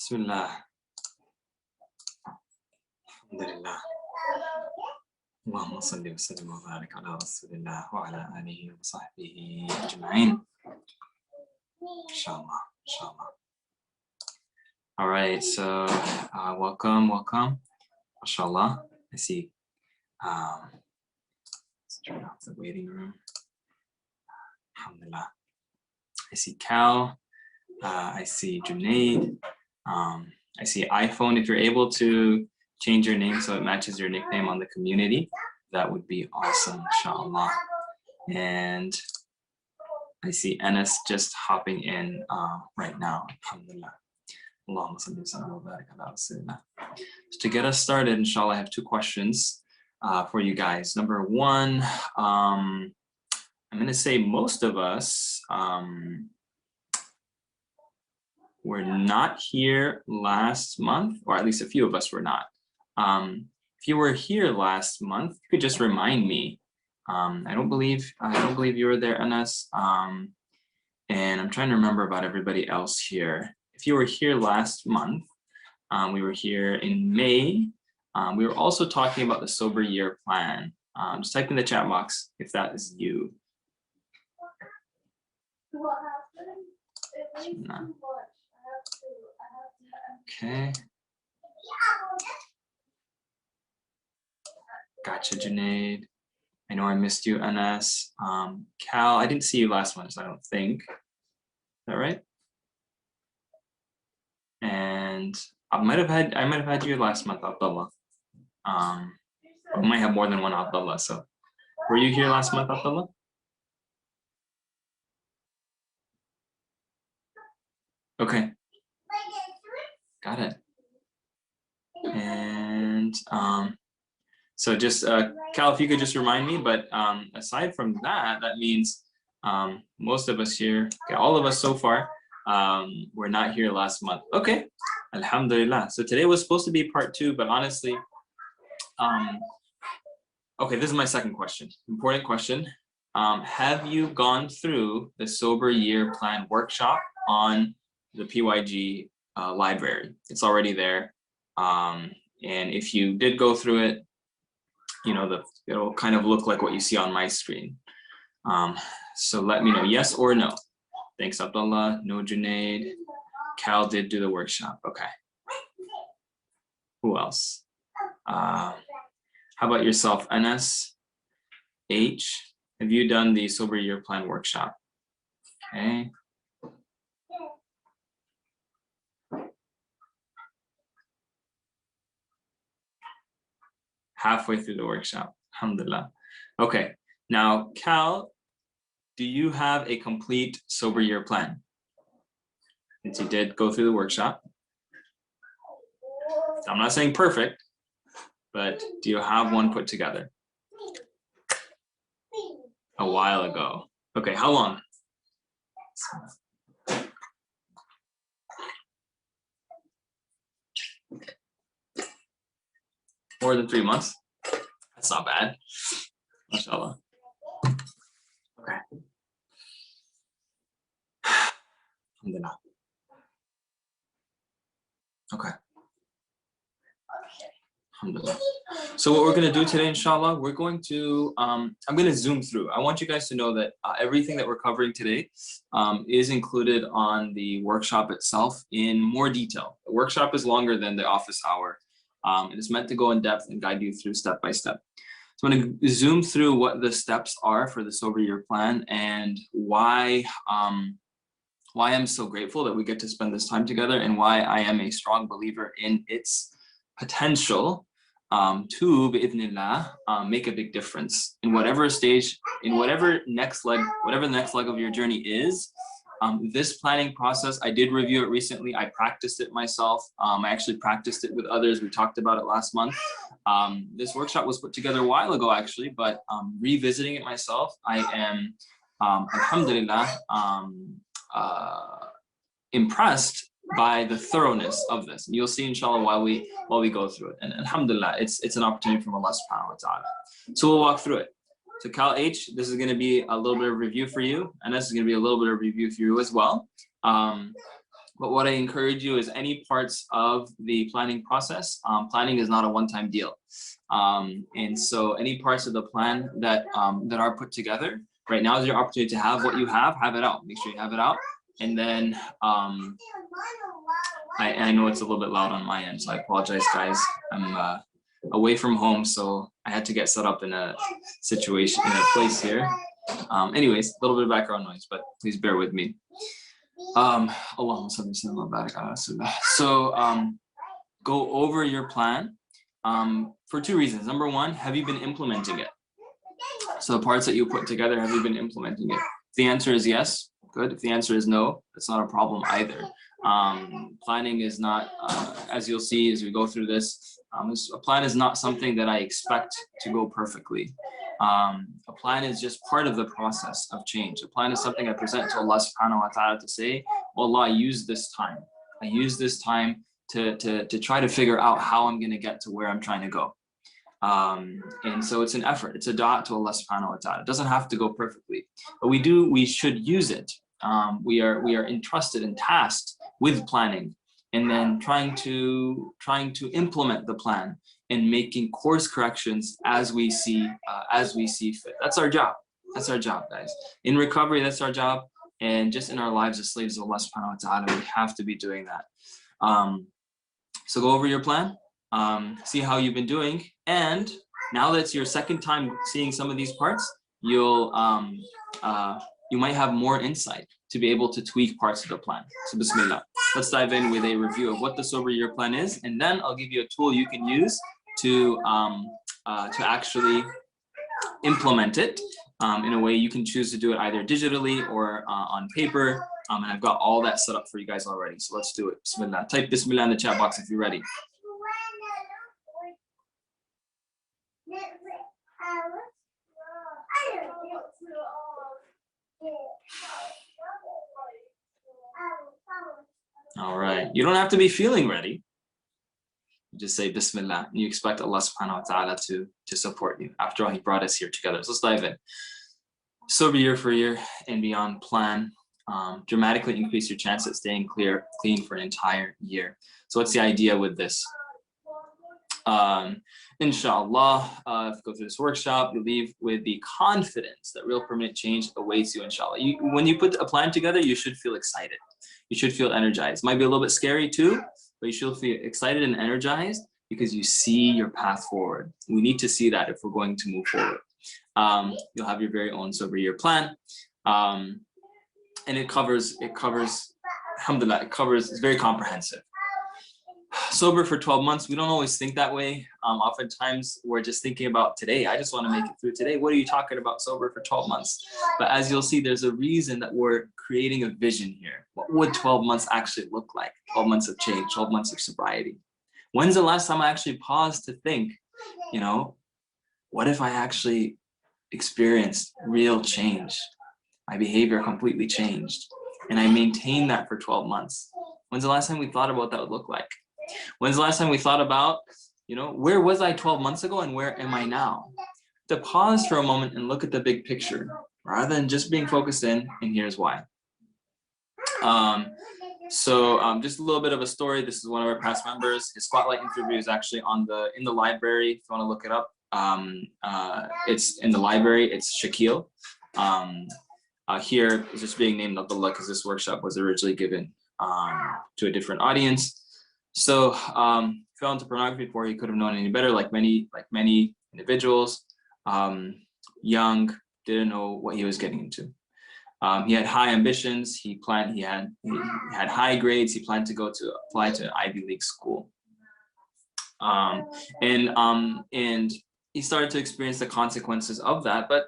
Bismillah. Alhamdulillah. Allahumma salli wa sallim wa barik ala Rasulillah wa ala alihi wa sahbihi ajma'in. Inshallah, inshallah. All right, so welcome. Mashallah. I see. Let's turn off the waiting room. Alhamdulillah. I see Cal. I see Junaid. I see iPhone. If you're able to change your name so it matches your nickname on the community, that would be awesome, inshallah. And I see Enes just hopping in right now. Alhamdulillah. Allahumma salli wa sallim wa barik ala Rasulillah. So to get us started, inshallah, I have two questions for you guys. Number one, I'm going to say most of us were not here last month, or at least a few of us were not. If you were here last month, you could just remind me. I don't believe you were there, Anas. And I'm trying to remember about everybody else here. If you were here last month, we were here in May. We were also talking about the sober year plan. Just type in the chat box if that is you. What happened? It was too much. Okay. Gotcha, Junaid. I know I missed you, Anas. Cal, I didn't see you last month, so I don't think. Is that right? And I might have had you last month, Abdullah. I might have more than one Abdullah. So, were you here last month, Abdullah? Okay. Got it. And so just Cal, if you could just remind me, but aside from that, that means most of us here, okay, all of us so far, were not here last month. Okay, alhamdulillah. So today was supposed to be part 2, but honestly, okay, this is my second question, important question. Have you gone through the sober year plan workshop on the PYG library? It's already there. And if you did go through it, you know, it'll kind of look like what you see on my screen. So let me know, yes or no. Thanks, Abdullah. No, Junaid. Cal did do the workshop. Okay. Who else? How about yourself, Anas? H, have you done the sober year plan workshop? Okay. Halfway through the workshop, alhamdulillah. Okay, now Cal, do you have a complete sober year plan? Since you did go through the workshop. I'm not saying perfect, but do you have one put together? A while ago. Okay, how long? More than 3 months. That's not bad. Mashallah. Okay. Alhamdulillah. Okay. Alhamdulillah. So what we're going to do today, inshallah, we're going to, I'm going to zoom through. I want you guys to know that everything that we're covering today is included on the workshop itself in more detail. The workshop is longer than the office hour. It is meant to go in depth and guide you through step by step. So I'm going to zoom through what the steps are for the sober year plan and why I'm so grateful that we get to spend this time together and why I am a strong believer in its potential to, bi-idhnillah, make a big difference in whatever stage, in whatever the next leg of your journey is. This planning process, I did review it recently. I practiced it myself. I actually practiced it with others. We talked about it last month. This workshop was put together a while ago, actually, but revisiting it myself, I am, alhamdulillah, impressed by the thoroughness of this. And you'll see, inshallah, while we go through it. And alhamdulillah, it's an opportunity from Allah subhanahu wa ta'ala. So we'll walk through it. So Cal H, this is going to be a little bit of review for you, and this is going to be a little bit of review for you as well. But what I encourage you is any parts of the planning process, planning is not a one-time deal. And so any parts of the plan that, that are put together, right now is your opportunity to have what you have it out. Make sure you have it out. And then I know it's a little bit loud on my end, so I apologize, guys. I'm away from home, so I had to get set up in a situation, in a place here. Anyways, a little bit of background noise, but please bear with me. So go over your plan for two reasons. Number one, have you been implementing it? So the parts that you put together, have you been implementing it? If the answer is yes, good. If the answer is no, that's not a problem either. Planning is not, as you'll see as we go through this, a plan is not something that I expect to go perfectly. A plan is just part of the process of change. A plan is something I present to Allah subhanahu wa ta'ala to say, oh Allah, I use this time. I use this time to try to figure out how I'm gonna get to where I'm trying to go. And so it's an effort, it's a dua to Allah subhanahu wa ta'ala. It doesn't have to go perfectly, but we should use it. We are entrusted and tasked with planning and then trying to implement the plan and making course corrections as we see fit. That's our job. That's our job, guys. In recovery, that's our job. And just in our lives as slaves of Allah subhanahu wa ta'ala, we have to be doing that. So go over your plan, see how you've been doing. And now that's your second time seeing some of these parts, you might have more insight to be able to tweak parts of the plan. So Bismillah. Let's dive in with a review of what the sober year plan is, and then I'll give you a tool you can use to actually implement it in a way you can choose to do it either digitally or on paper. And I've got all that set up for you guys already. So let's do it. Bismillah. Type Bismillah in the chat box if you're ready. All right, you don't have to be feeling ready. You just say Bismillah and you expect Allah subhanahu wa ta'ala to support you. After all, He brought us here together. So let's dive in. Sober year for year and beyond plan. Dramatically increase your chance at staying clean for an entire year. So what's the idea with this? Inshallah, if you go through this workshop, you leave with the confidence that real permanent change awaits you, inshallah. When you put a plan together, you should feel excited. You should feel energized. Might be a little bit scary too, but you should feel excited and energized because you see your path forward. We need to see that if we're going to move forward. You'll have your very own sober year plan. And it covers, alhamdulillah, it's very comprehensive. Sober for 12 months, we don't always think that way. Oftentimes we're just thinking about today. I just want to make it through today. What are you talking about sober for 12 months? But as you'll see, there's a reason that we're creating a vision here. What would 12 months actually look like? 12 months of change, 12 months of sobriety. When's the last time I actually paused to think, you know, what if I actually experienced real change? My behavior completely changed and I maintained that for 12 months. When's the last time we thought about what that would look like? When's the last time we thought about, you know, where was I 12 months ago and where am I now? To pause for a moment and look at the big picture rather than just being focused in, and here's why. Just a little bit of a story. This is one of our past members. His spotlight interview is actually in the library. If you want to look it up, it's in the library. It's Shaquille. Here is just being named Abdullah because this workshop was originally given to a different audience. So fell into pornography before he could have known any better, like many individuals. Young, didn't know what he was getting into. He had high ambitions. He had high grades. He planned to apply to an Ivy League school. And he started to experience the consequences of that. But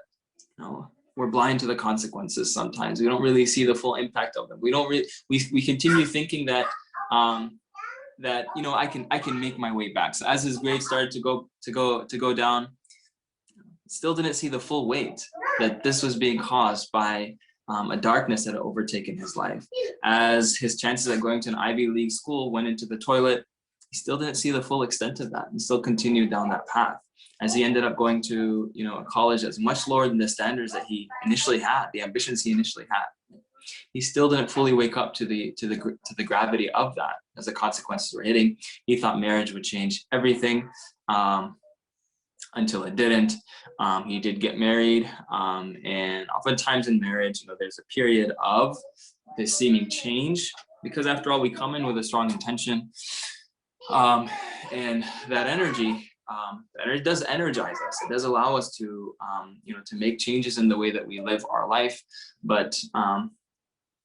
you know, we're blind to the consequences sometimes. We don't really see the full impact of them. We continue thinking that you know, I can make my way back. So as his grades started to go down, still didn't see the full weight that this was being caused by a darkness that had overtaken his life. As his chances at going to an Ivy League school went into the toilet, he still didn't see the full extent of that and still continued down that path. As he ended up going to, you know, a college that's much lower than the standards that he initially had, the ambitions he initially had. he still didn't fully wake up to the gravity of that as the consequences were hitting. He thought marriage would change everything, until it didn't. He did get married, and oftentimes in marriage, you know, there's a period of this seeming change, because after all, we come in with a strong intention, and that energy does energize us. It does allow us to, you know, to make changes in the way that we live our life. But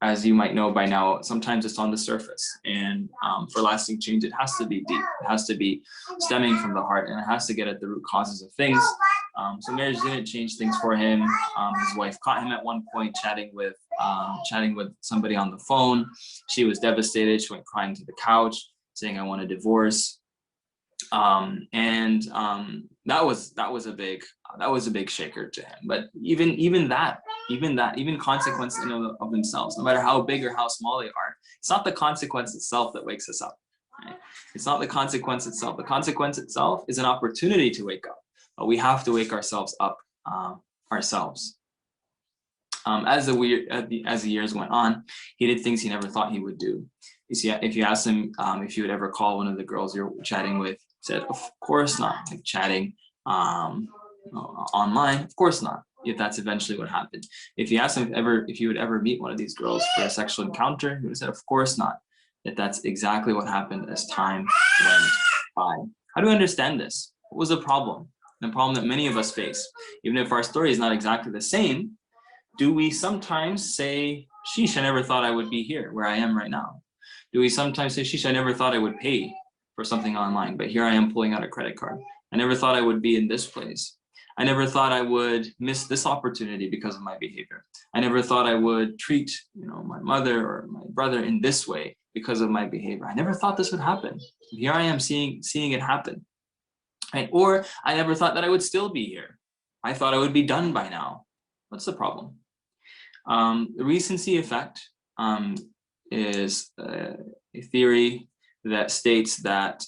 as you might know by now, sometimes it's on the surface, and for lasting change, it has to be deep. It has to be stemming from the heart, and it has to get at the root causes of things. So marriage didn't change things for him. His wife caught him at one point chatting with somebody on the phone. She was devastated. She went crying to the couch, saying, "I want a divorce." That was a big shaker to him. But even consequence in and of themselves, no matter how big or how small they are, it's not the consequence itself that wakes us up. Right? It's not the consequence itself. The consequence itself is an opportunity to wake up, but we have to wake ourselves up ourselves. As the years went on, he did things he never thought he would do. You see, if you ask him if he would ever call one of the girls you're chatting with, he said, "Of course not." Like chatting online, of course not. If that's eventually what happened. If you asked him if he would ever meet one of these girls for a sexual encounter, he would have said, "Of course not." That's exactly what happened as time went by. How do we understand this? What was the problem? The problem that many of us face, even if our story is not exactly the same. Do we sometimes say, "Sheesh, I never thought I would be here where I am right now"? Do we sometimes say, "Sheesh, I never thought I would pay for something online, but here I am pulling out a credit card. I never thought I would be in this place. I never thought I would miss this opportunity because of my behavior. I never thought I would treat, you know, my mother or my brother in this way because of my behavior. I never thought this would happen. Here I am seeing it happen." Right? Or I never thought that I would still be here. I thought I would be done by now. What's the problem? The recency effect is a theory that states that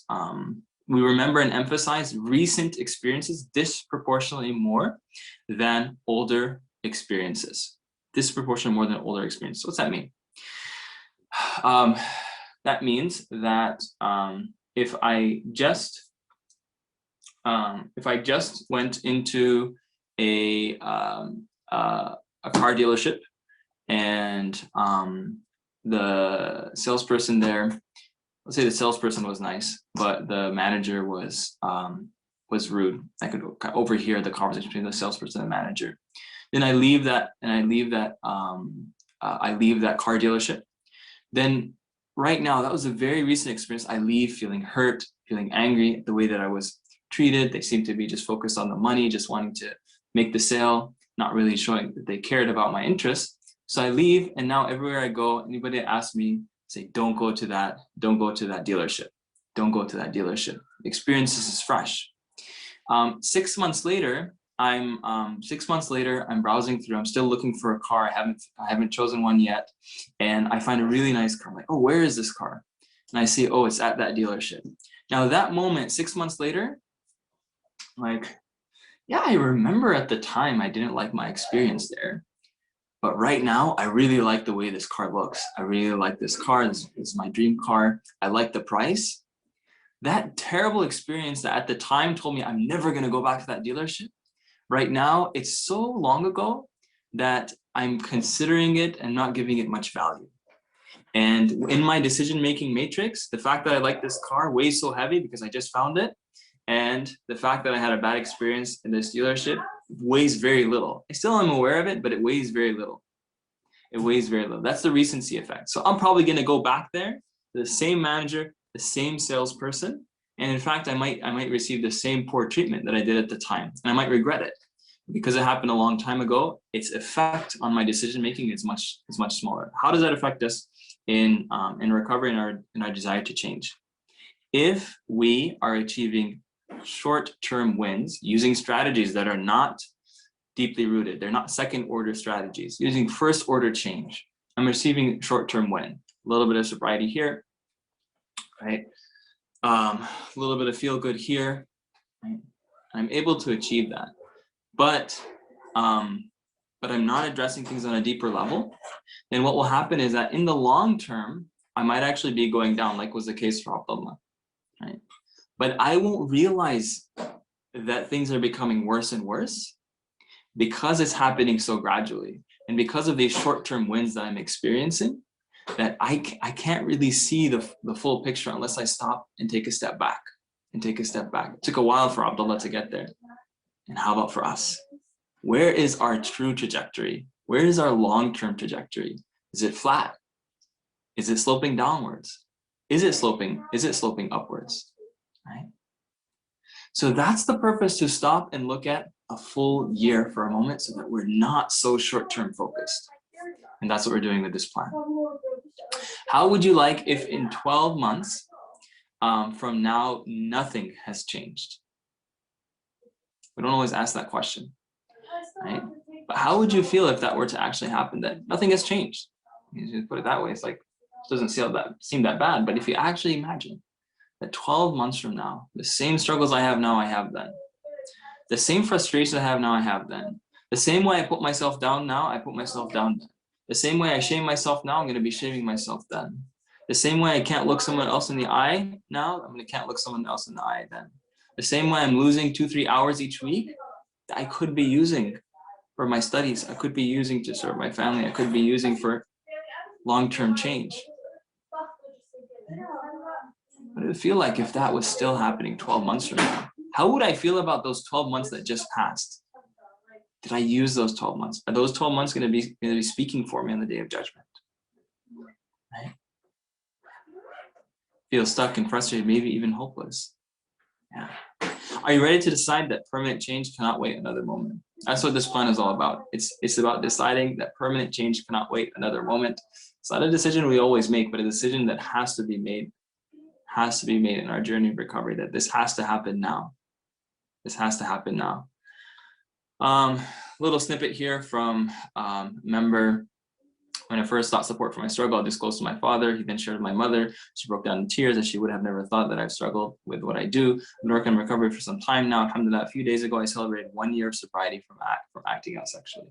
we remember and emphasize recent experiences disproportionately more than older experiences. Disproportionately more than older experiences. What's that mean? That means that if I just went into a car dealership, and the salesperson there, let's say the salesperson was nice, but the manager was rude. I could overhear the conversation between the salesperson and the manager. Then I leave that car dealership. Then right now, that was a very recent experience. I leave feeling hurt, feeling angry at the way that I was treated. They seemed to be just focused on the money, just wanting to make the sale, not really showing that they cared about my interests. So I leave, and now everywhere I go, anybody that asks me, say, "Don't go to that dealership. Don't go to that dealership." The experience is fresh. 6 months later, I'm browsing through. I'm still looking for a car. I haven't chosen one yet, and I find a really nice car. I'm like, "Oh, where is this car?" And I see, "Oh, it's at that dealership." Now that moment, 6 months later, like, yeah, I remember at the time I didn't like my experience there, but right now I really like the way this car looks. I really like this car. This is my dream car. I like the price. That terrible experience that at the time told me I'm never going to go back to that dealership. Right now, it's so long ago that I'm considering it and not giving it much value. And in my decision-making matrix, the fact that I like this car weighs so heavy because I just found it. And the fact that I had a bad experience in this dealership weighs very little. I still am aware of it, but it weighs very little. It weighs very little. That's the recency effect. So I'm probably going to go back there, the same manager, the same salesperson. And in fact, I might receive the same poor treatment that I did at the time. And I might regret it. Because it happened a long time ago, its effect on my decision-making is much smaller. How does that affect us in recovery and our desire to change? If we are achieving short-term wins using strategies that are not deeply rooted, they're not second-order strategies, using first-order change, I'm receiving short-term win. A little bit of sobriety here, right? A little bit of feel-good here. Right? I'm able to achieve that. But but I'm not addressing things on a deeper level, then what will happen is that in the long term, I might actually be going down, like was the case for Abdullah, right? But I won't realize that things are becoming worse and worse because it's happening so gradually. And because of these short-term wins that I'm experiencing, that I can't really see the full picture unless I stop and take a step back and take a step back. It took a while for Abdullah to get there. And how about for us? Where is our true trajectory? Where is our long-term trajectory? Is it flat? Is it sloping downwards? Is it sloping upwards? Right? So that's the purpose, to stop and look at a full year for a moment so that we're not so short-term focused. And that's what we're doing with this plan. How would you like if in 12 months from now, nothing has changed? We don't always ask that question, right? But how would you feel if that were to actually happen, that nothing has changed? You put it that way, it's like, it doesn't seem that bad. But if you actually imagine that 12 months from now, the same struggles I have now, I have then. The same frustration I have now, I have then. The same way I put myself down now, I put myself down then. The same way I shame myself now, I'm going to be shaming myself then. The same way I can't look someone else in the eye now, I'm going to can't look someone else in the eye then. The same way I'm losing 2-3 hours each week, I could be using for my studies. I could be using to serve my family. I could be using for long-term change. What would it feel like if that was still happening 12 months from now? How would I feel about those 12 months that just passed? Did I use those 12 months? Are those 12 months going to be speaking for me on the day of judgment? Right? Feel stuck and frustrated, maybe even hopeless. Yeah. Are you ready to decide that permanent change cannot wait another moment? That's what this plan is all about. It's about deciding that permanent change cannot wait another moment. It's not a decision we always make, but a decision that has to be made in our journey of recovery, that this has to happen now. This has to happen now. Little snippet here from member. When I first sought support for my struggle, I disclosed to my father. He then shared with my mother. She broke down in tears, as she would have never thought that I've struggled with what I do. I've been working on recovery for some time now. Alhamdulillah, a few days ago, I celebrated 1 year of sobriety from acting out sexually.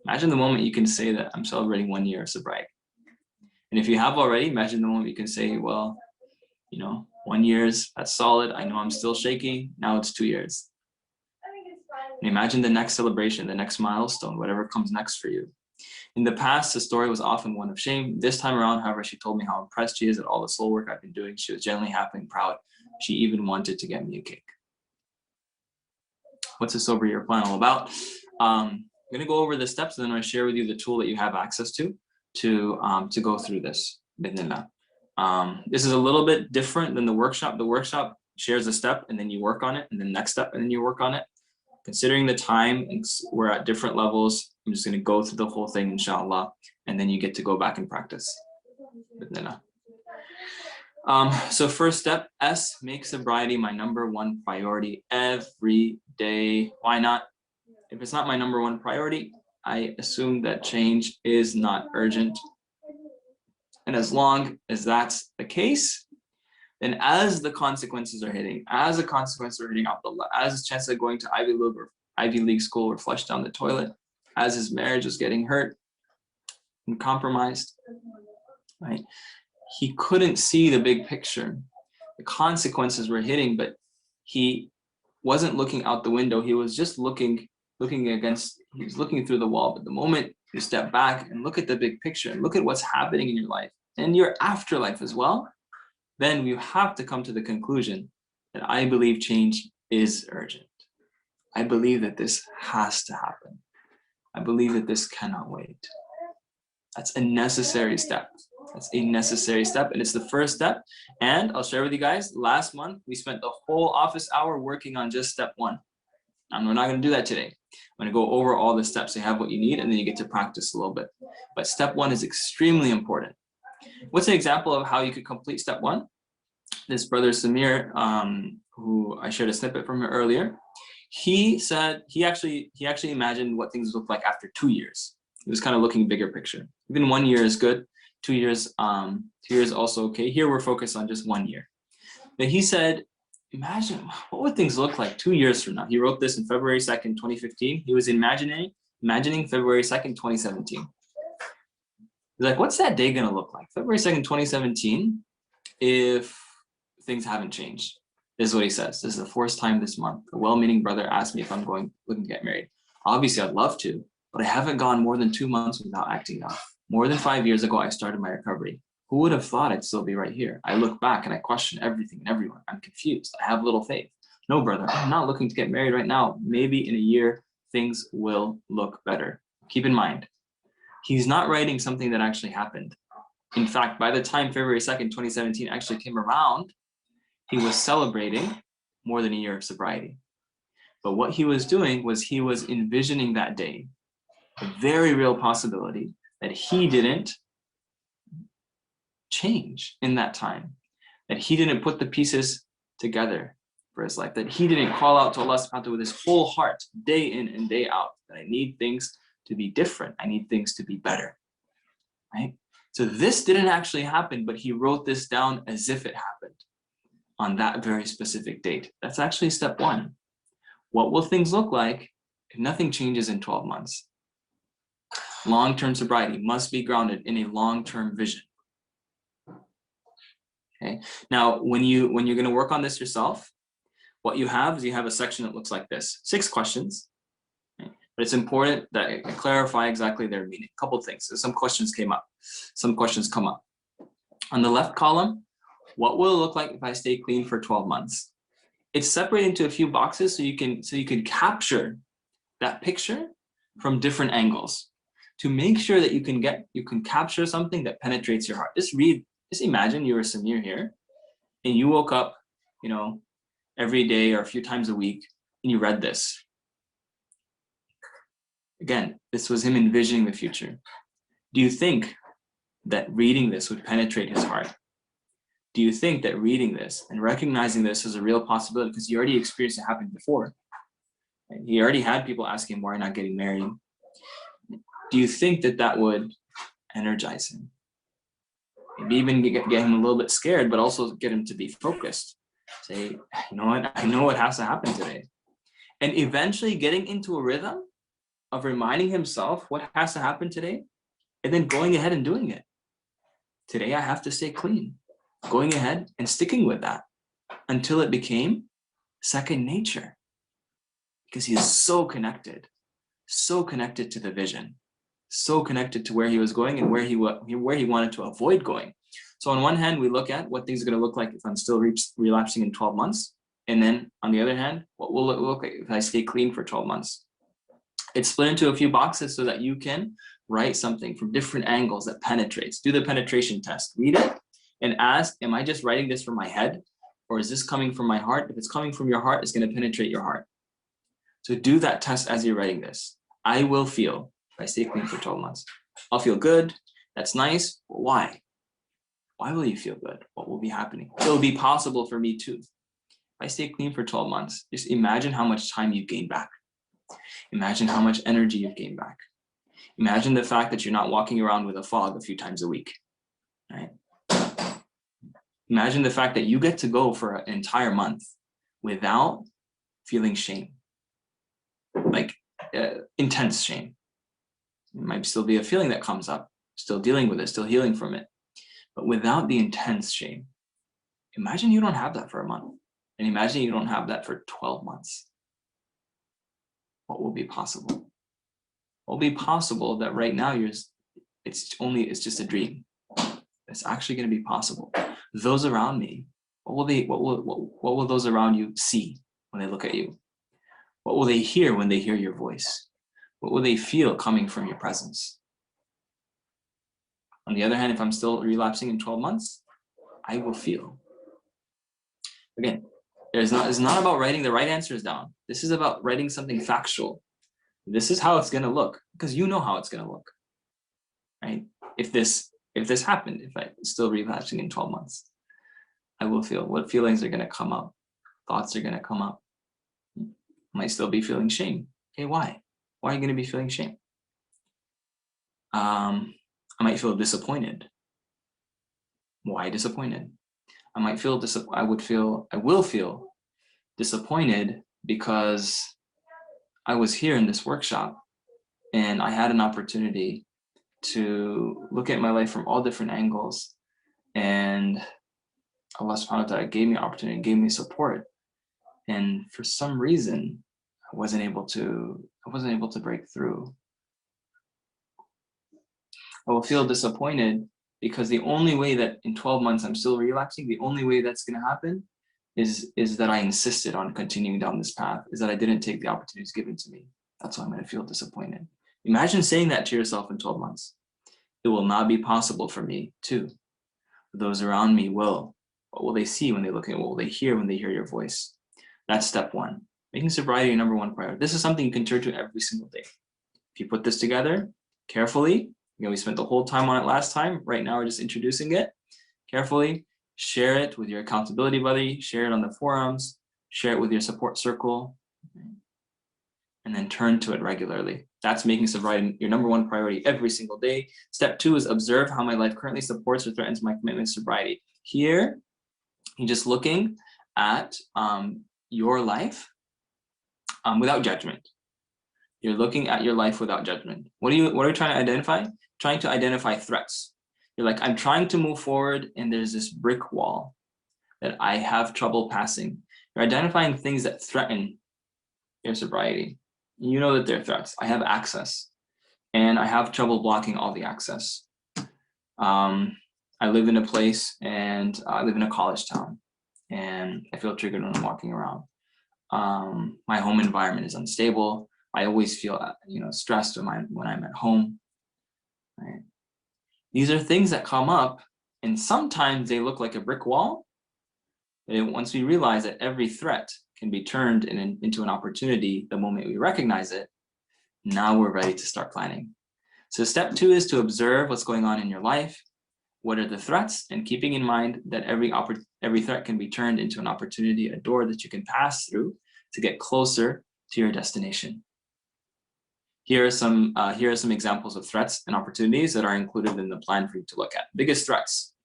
Imagine the moment you can say that I'm celebrating 1 year of sobriety. And if you have already, imagine the moment you can say, well, you know, 1 year's, that's solid. I know I'm still shaky. Now it's 2 years. And imagine the next celebration, the next milestone, whatever comes next for you. In the past, the story was often one of shame. This time around, however, she told me how impressed she is at all the soul work I've been doing. She was genuinely happy and proud. She even wanted to get me a cake. What's a sober year plan all about? I'm going to go over the steps, and then I'll share with you the tool that you have access to go through this. Bismillah. This is a little bit different than the workshop. The workshop shares a step, and then you work on it, and then next step, and then you work on it. Considering the time, we're at different levels. I'm just going to go through the whole thing, inshallah, and then you get to go back and practice. So first step, S, make sobriety my #1 priority every day. Why not? If it's not my #1 priority, I assume that change is not urgent. And as long as that's the case, then as the consequences are hitting Abdullah, as his chances of going to Ivy League school were flushed down the toilet, as his marriage was getting hurt and compromised, right? He couldn't see the big picture. The consequences were hitting, but he wasn't looking out the window. He was just looking through the wall. But the moment you step back and look at the big picture and look at what's happening in your life and your afterlife as well, then you have to come to the conclusion that I believe change is urgent. I believe that this has to happen. I believe that this cannot wait. That's a necessary step. That's a necessary step, and it's the first step. And I'll share with you guys, last month, we spent the whole office hour working on just step 1. And we're not going to do that today. I'm going to go over all the steps. You have what you need, and then you get to practice a little bit. But step 1 is extremely important. What's an example of how you could complete step 1? This brother Samir, who I shared a snippet from earlier, he said he actually imagined what things look like after 2 years. He was kind of looking bigger picture. Even 1 year is good. 2 years, 2 years also okay. Here we're focused on just 1 year. But he said, imagine what would things look like 2 years from now. He wrote this in February 2nd, 2015. He was imagining Imagining February 2nd, 2017. He's like, what's that day gonna look like? February 2nd, 2017, if things haven't changed. This is what he says. This is the first time this month. A well-meaning brother asked me if I'm looking to get married. Obviously, I'd love to, but I haven't gone more than 2 months without acting up. More than 5 years ago, I started my recovery. Who would have thought I'd still be right here? I look back and I question everything and everyone. I'm confused. I have little faith. No, brother, I'm not looking to get married right now. Maybe in a year, things will look better. Keep in mind, he's not writing something that actually happened. In fact, by the time February 2nd, 2017 actually came around, he was celebrating more than a year of sobriety. But what he was doing was he was envisioning that day, a very real possibility that he didn't change in that time, that he didn't put the pieces together for his life, that he didn't call out to Allah with his whole heart, day in and day out, that I need things to be different. I need things to be better, right? So this didn't actually happen, but he wrote this down as if it happened on that very specific date. That's actually step one. What will things look like if nothing changes in 12 months? Long-term sobriety must be grounded in a long-term vision. Okay. Now, when you're going to work on this yourself, what you have is you have a section that looks like this: 6 questions. Okay? But it's important that I clarify exactly their meaning. A couple of things. So some questions came up. Some questions come up. On the left column, what will it look like if I stay clean for 12 months? It's separated into a few boxes so you can capture that picture from different angles to make sure that you can capture something that penetrates your heart. Just imagine you were Samir here and you woke up, every day or a few times a week and you read this. Again, this was him envisioning the future. Do you think that reading this would penetrate his heart? Do you think that reading this and recognizing this is a real possibility, because he already experienced it happening before? Right? He already had people asking him, why are you not getting married? Do you think that that would energize him? Maybe even get him a little bit scared, but also get him to be focused. Say, you know what? I know what has to happen today. And eventually getting into a rhythm of reminding himself what has to happen today, and then going ahead and doing it. Today, I have to stay clean. Going ahead and sticking with that until it became second nature, because he is so connected to the vision, so connected to where he was going and where he wanted to avoid going. So on one hand, we look at what things are going to look like if I'm still relapsing in 12 months. And then on the other hand, what will it look like if I stay clean for 12 months? It's split into a few boxes so that you can write something from different angles that penetrates. Do the penetration test. Read it and ask, am I just writing this from my head? Or is this coming from my heart? If it's coming from your heart, it's going to penetrate your heart. So do that test as you're writing this. I will feel, if I stay clean for 12 months, I'll feel good. That's nice. But why? Why will you feel good? What will be happening? It will be possible for me too. If I stay clean for 12 months, just imagine how much time you've gained back. Imagine how much energy you've gained back. Imagine the fact that you're not walking around with a fog a few times a week, right? Imagine the fact that you get to go for an entire month without feeling shame, like intense shame. It might still be a feeling that comes up, still dealing with it, still healing from it, but without the intense shame. Imagine you don't have that for a month, and imagine you don't have that for 12 months. What will be possible? What will be possible that right now it's just a dream? It's actually going to be possible. Those around me, what will those around you see when they look at you? What will they hear when they hear your voice? What will they feel coming from your presence? On the other hand, if I'm still relapsing in 12 months, I will feel. Again, it's not about writing the right answers down. This is about writing something factual. This is how it's going to look, because you know how it's going to look, right? If this happened, if I'm still relapsing in 12 months, I will feel. What feelings are going to come up? Thoughts are going to come up. I might still be feeling shame. Okay, why? Why are you going to be feeling shame? I might feel disappointed. Why disappointed? I will feel disappointed because I was here in this workshop and I had an opportunity to look at my life from all different angles, and Allah.To gave me opportunity, gave me support, and for some reason I wasn't able to break through. I will feel disappointed because the only way that in 12 months I'm still relapsing, the only way that's going to happen is that I insisted on continuing down this path, is that I didn't take the opportunities given to me. That's why I'm going to feel disappointed. Imagine saying that to yourself in 12 months. It will not be possible for me to. Those around me will. What will they see when they look at it? What will they hear when they hear your voice? That's step one. Making sobriety your number one priority. This is something you can turn to every single day. If you put this together carefully, we spent the whole time on it last time. Right now, we're just introducing it carefully. Share it with your accountability buddy. Share it on the forums. Share it with your support circle. And then turn to it regularly. That's making sobriety your number one priority every single day. Step two is observe how my life currently supports or threatens my commitment to sobriety. Here, you're just looking at your life without judgment. You're looking at your life without judgment. What are you trying to identify? Trying to identify threats. You're like, I'm trying to move forward and there's this brick wall that I have trouble passing. You're identifying things that threaten your sobriety. You know that they're threats. I have access and I have trouble blocking all the access. I live in a place and I live in a college town and I feel triggered when I'm walking around. My home environment is unstable. I always feel stressed when I'm at home. Right? These are things that come up, and sometimes they look like a brick wall. And once we realize that every threat can be turned into an opportunity the moment we recognize it, now we're ready to start planning. So step two is to observe what's going on in your life. What are the threats? And keeping in mind that every threat can be turned into an opportunity, a door that you can pass through to get closer to your destination. Here are some examples of threats and opportunities that are included in the plan for you to look at. Biggest threats: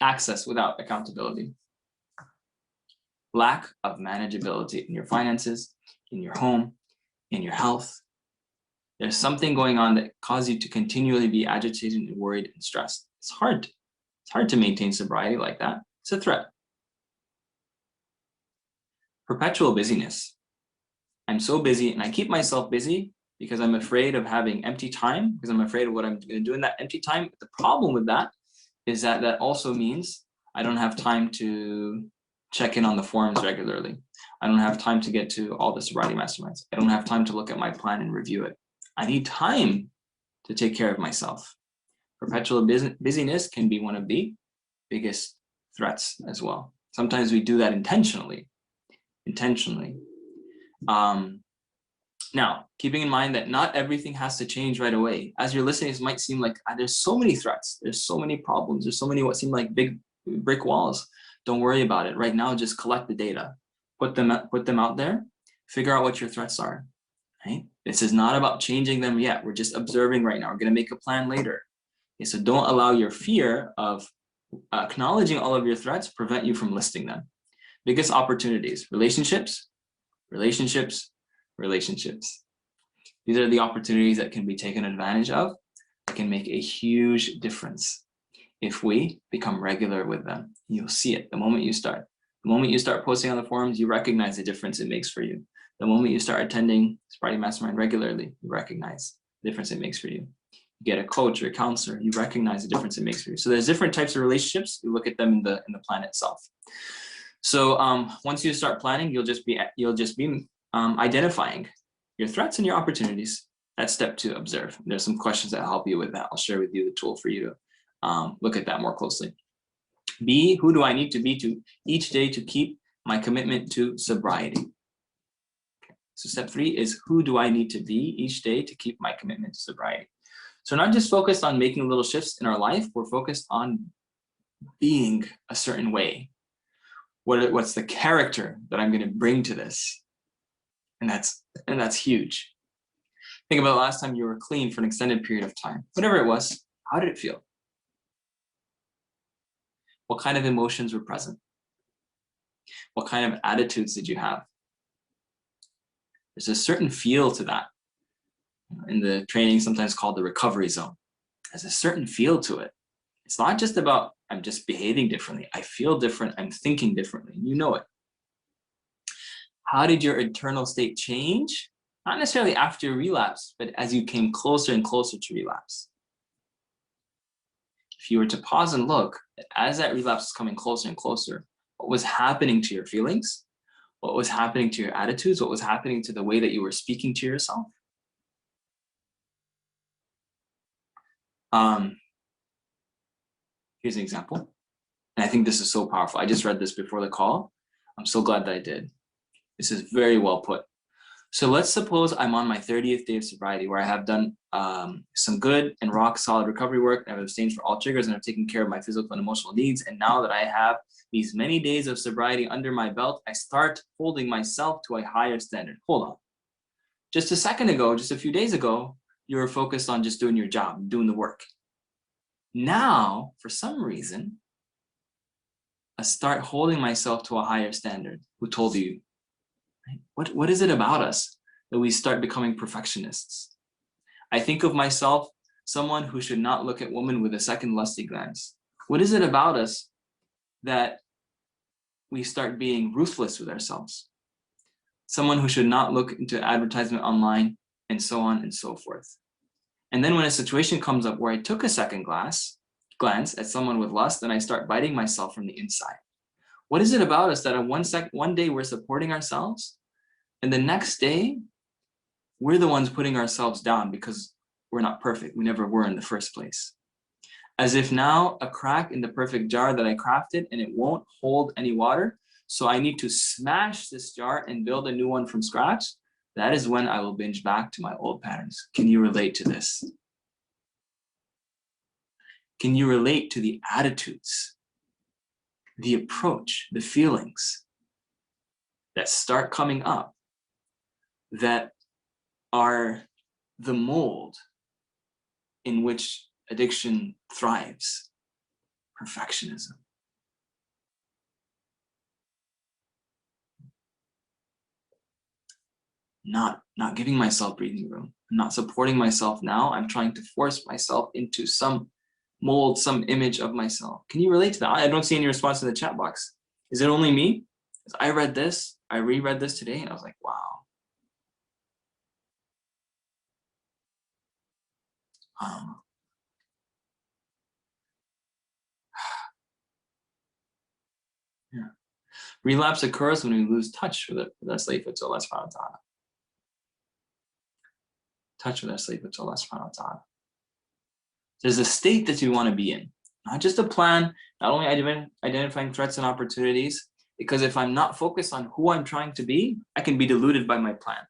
access without accountability, lack of manageability in your finances, in your home, in your health. There's something going on that causes you to continually be agitated and worried and stressed. It's hard to maintain sobriety like that. It's a threat. Perpetual busyness. I'm so busy and I keep myself busy because I'm afraid of having empty time, because I'm afraid of what I'm going to do in that empty time. The problem with that is that that also means I don't have time to check in on the forums regularly. I don't have time to get to all the sobriety masterminds. I don't have time to look at my plan and review it. I need time to take care of myself. Perpetual busyness can be one of the biggest threats as well. Sometimes we do that intentionally. Now, keeping in mind that not everything has to change right away. As you're listening, it might seem like there's so many threats, there's so many problems, there's so many what seem like big brick walls. Don't worry about it. Right now, just collect the data, put them out there, figure out what your threats are. Right? This is not about changing them yet. We're just observing right now. We're going to make a plan later. Okay, so don't allow your fear of acknowledging all of your threats prevent you from listing them. Biggest opportunities: relationships. These are the opportunities that can be taken advantage of, that can make a huge difference if we become regular with them. You'll see it the moment you start. The moment you start posting on the forums, you recognize the difference it makes for you. The moment you start attending Sobriety Mastermind regularly, you recognize the difference it makes for you. You get a coach or a counselor, you recognize the difference it makes for you. So there's different types of relationships. You look at them in the plan itself. So once you start planning, you'll just be identifying your threats and your opportunities. That's step two, observe. There's some questions that help you with that. I'll share with you the tool for you to look at that more closely. B, who do I need to be to each day to keep my commitment to sobriety? Okay. So step three is, who do I need to be each day to keep my commitment to sobriety? So not just focused on making little shifts in our life, we're focused on being a certain way. What's the character that I'm going to bring to this? And that's huge. Think about the last time you were clean for an extended period of time. Whatever it was, how did it feel? What kind of emotions were present? What kind of attitudes did you have? There's a certain feel to that. in the training sometimes called the recovery zone. There's a certain feel to it. It's not just about I'm just behaving differently. I feel different. I'm thinking differently. You know it. How did your internal state change? Not necessarily after your relapse, but as you came closer and closer to relapse. If you were to pause and look, as that relapse is coming closer and closer, what was happening to your feelings? What was happening to your attitudes? What was happening to the way that you were speaking to yourself? Here's an example. And I think this is so powerful. I just read this before the call. I'm so glad that I did. This is very well put. So let's suppose I'm on my 30th day of sobriety where I have done some good and rock solid recovery work. I've abstained from all triggers and I've taken care of my physical and emotional needs. And now that I have these many days of sobriety under my belt, I start holding myself to a higher standard. Hold on. Just a second ago, just a few days ago, you were focused on just doing your job, doing the work. Now, for some reason, I start holding myself to a higher standard. Who told you? What is it about us that we start becoming perfectionists? I think of myself, someone who should not look at women with a second lusty glance. What is it about us that we start being ruthless with ourselves? Someone who should not look into advertisement online, and so on and so forth. And then when a situation comes up where I took a second glance at someone with lust, then I start biting myself from the inside. What is it about us that on one day we're supporting ourselves, and the next day we're the ones putting ourselves down because we're not perfect. We never were in the first place. As if now a crack in the perfect jar that I crafted and it won't hold any water, so I need to smash this jar and build a new one from scratch. That is when I will binge back to my old patterns. Can you relate to this? Can you relate to the attitudes, the approach, the feelings that start coming up that are the mold in which addiction thrives? Perfectionism. Not giving myself breathing room, not supporting myself now. I'm trying to force myself into some mold, some image of myself. Can you relate to that? I don't see any response in the chat box. Is it only me? I read this, I reread this today, and I was like, wow. Yeah. Relapse occurs when we lose touch with our slave with Allah subhanahu wa ta'ala. Touch with our slave with Allah subhanahu wa ta'ala. There's a state that you want to be in, not just a plan, not only identifying threats and opportunities, because if I'm not focused on who I'm trying to be, I can be deluded by my plan,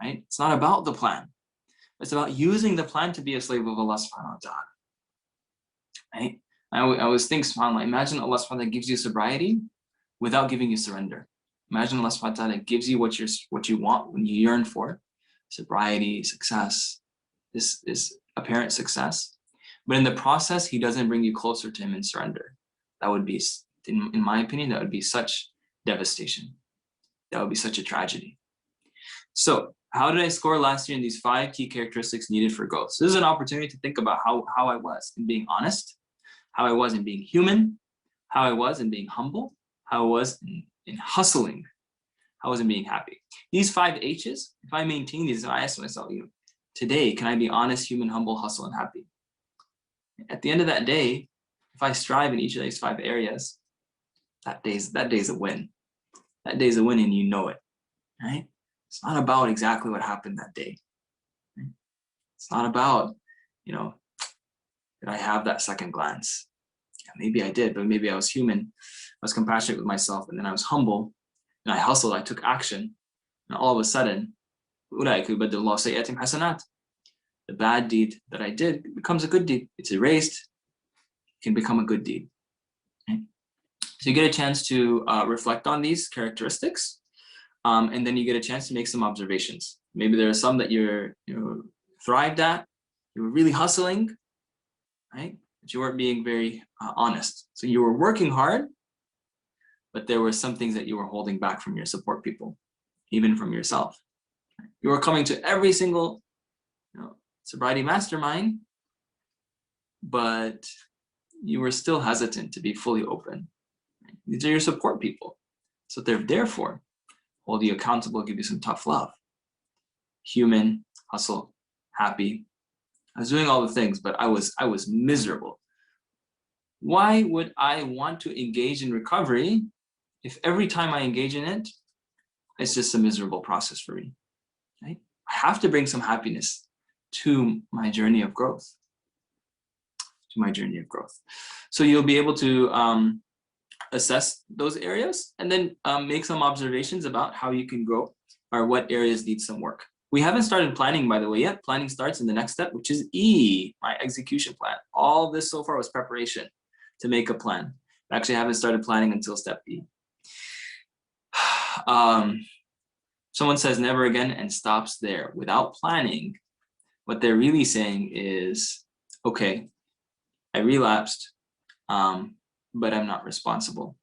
right? It's not about the plan. It's about using the plan to be a slave of Allah subhanahu wa ta'ala, right? I always think, subhanAllah, imagine Allah subhanahu wa ta'ala gives you sobriety without giving you surrender. Imagine Allah subhanahu wa ta'ala gives you what you want, when you yearn for, sobriety, success, this apparent success. But in the process, he doesn't bring you closer to him in surrender. That would be, in my opinion, that would be such devastation. That would be such a tragedy. So how did I score last year in these 5 key characteristics needed for growth? So this is an opportunity to think about how I was in being honest, how I was in being human, how I was in being humble, how I was in hustling, how I was in being happy. These 5 H's, if I maintain these, and I ask myself, today, can I be honest, human, humble, hustle, and happy? At the end of that day, if I strive in each of these 5 areas, that day's a win. That day's a win, and you know it, right? It's not about exactly what happened that day. Right? It's not about, did I have that second glance? Yeah, maybe I did, but maybe I was human. I was compassionate with myself, and then I was humble, and I hustled, I took action, and all of a sudden, the bad deed that I did becomes a good deed. It's erased, it can become a good deed. Okay? So you get a chance to reflect on these characteristics, and then you get a chance to make some observations. Maybe there are some that you thrived at, you were really hustling, right? But you weren't being very honest. So you were working hard, but there were some things that you were holding back from your support people, even from yourself. You were coming to every single sobriety mastermind, but you were still hesitant to be fully open. These are your support people. So they're there for. Hold you accountable, give you some tough love. Human, hustle, happy. I was doing all the things, but I was miserable. Why would I want to engage in recovery if every time I engage in it, it's just a miserable process for me, right? I have to bring some happiness to my journey of growth, So you'll be able to assess those areas and then make some observations about how you can grow or what areas need some work. We haven't started planning, by the way, yet. Planning starts in the next step, which is E, my execution plan. All this so far was preparation to make a plan. I actually haven't started planning until step E. Someone says never again and stops there. Without planning, what they're really saying is, okay, I relapsed, but I'm not responsible.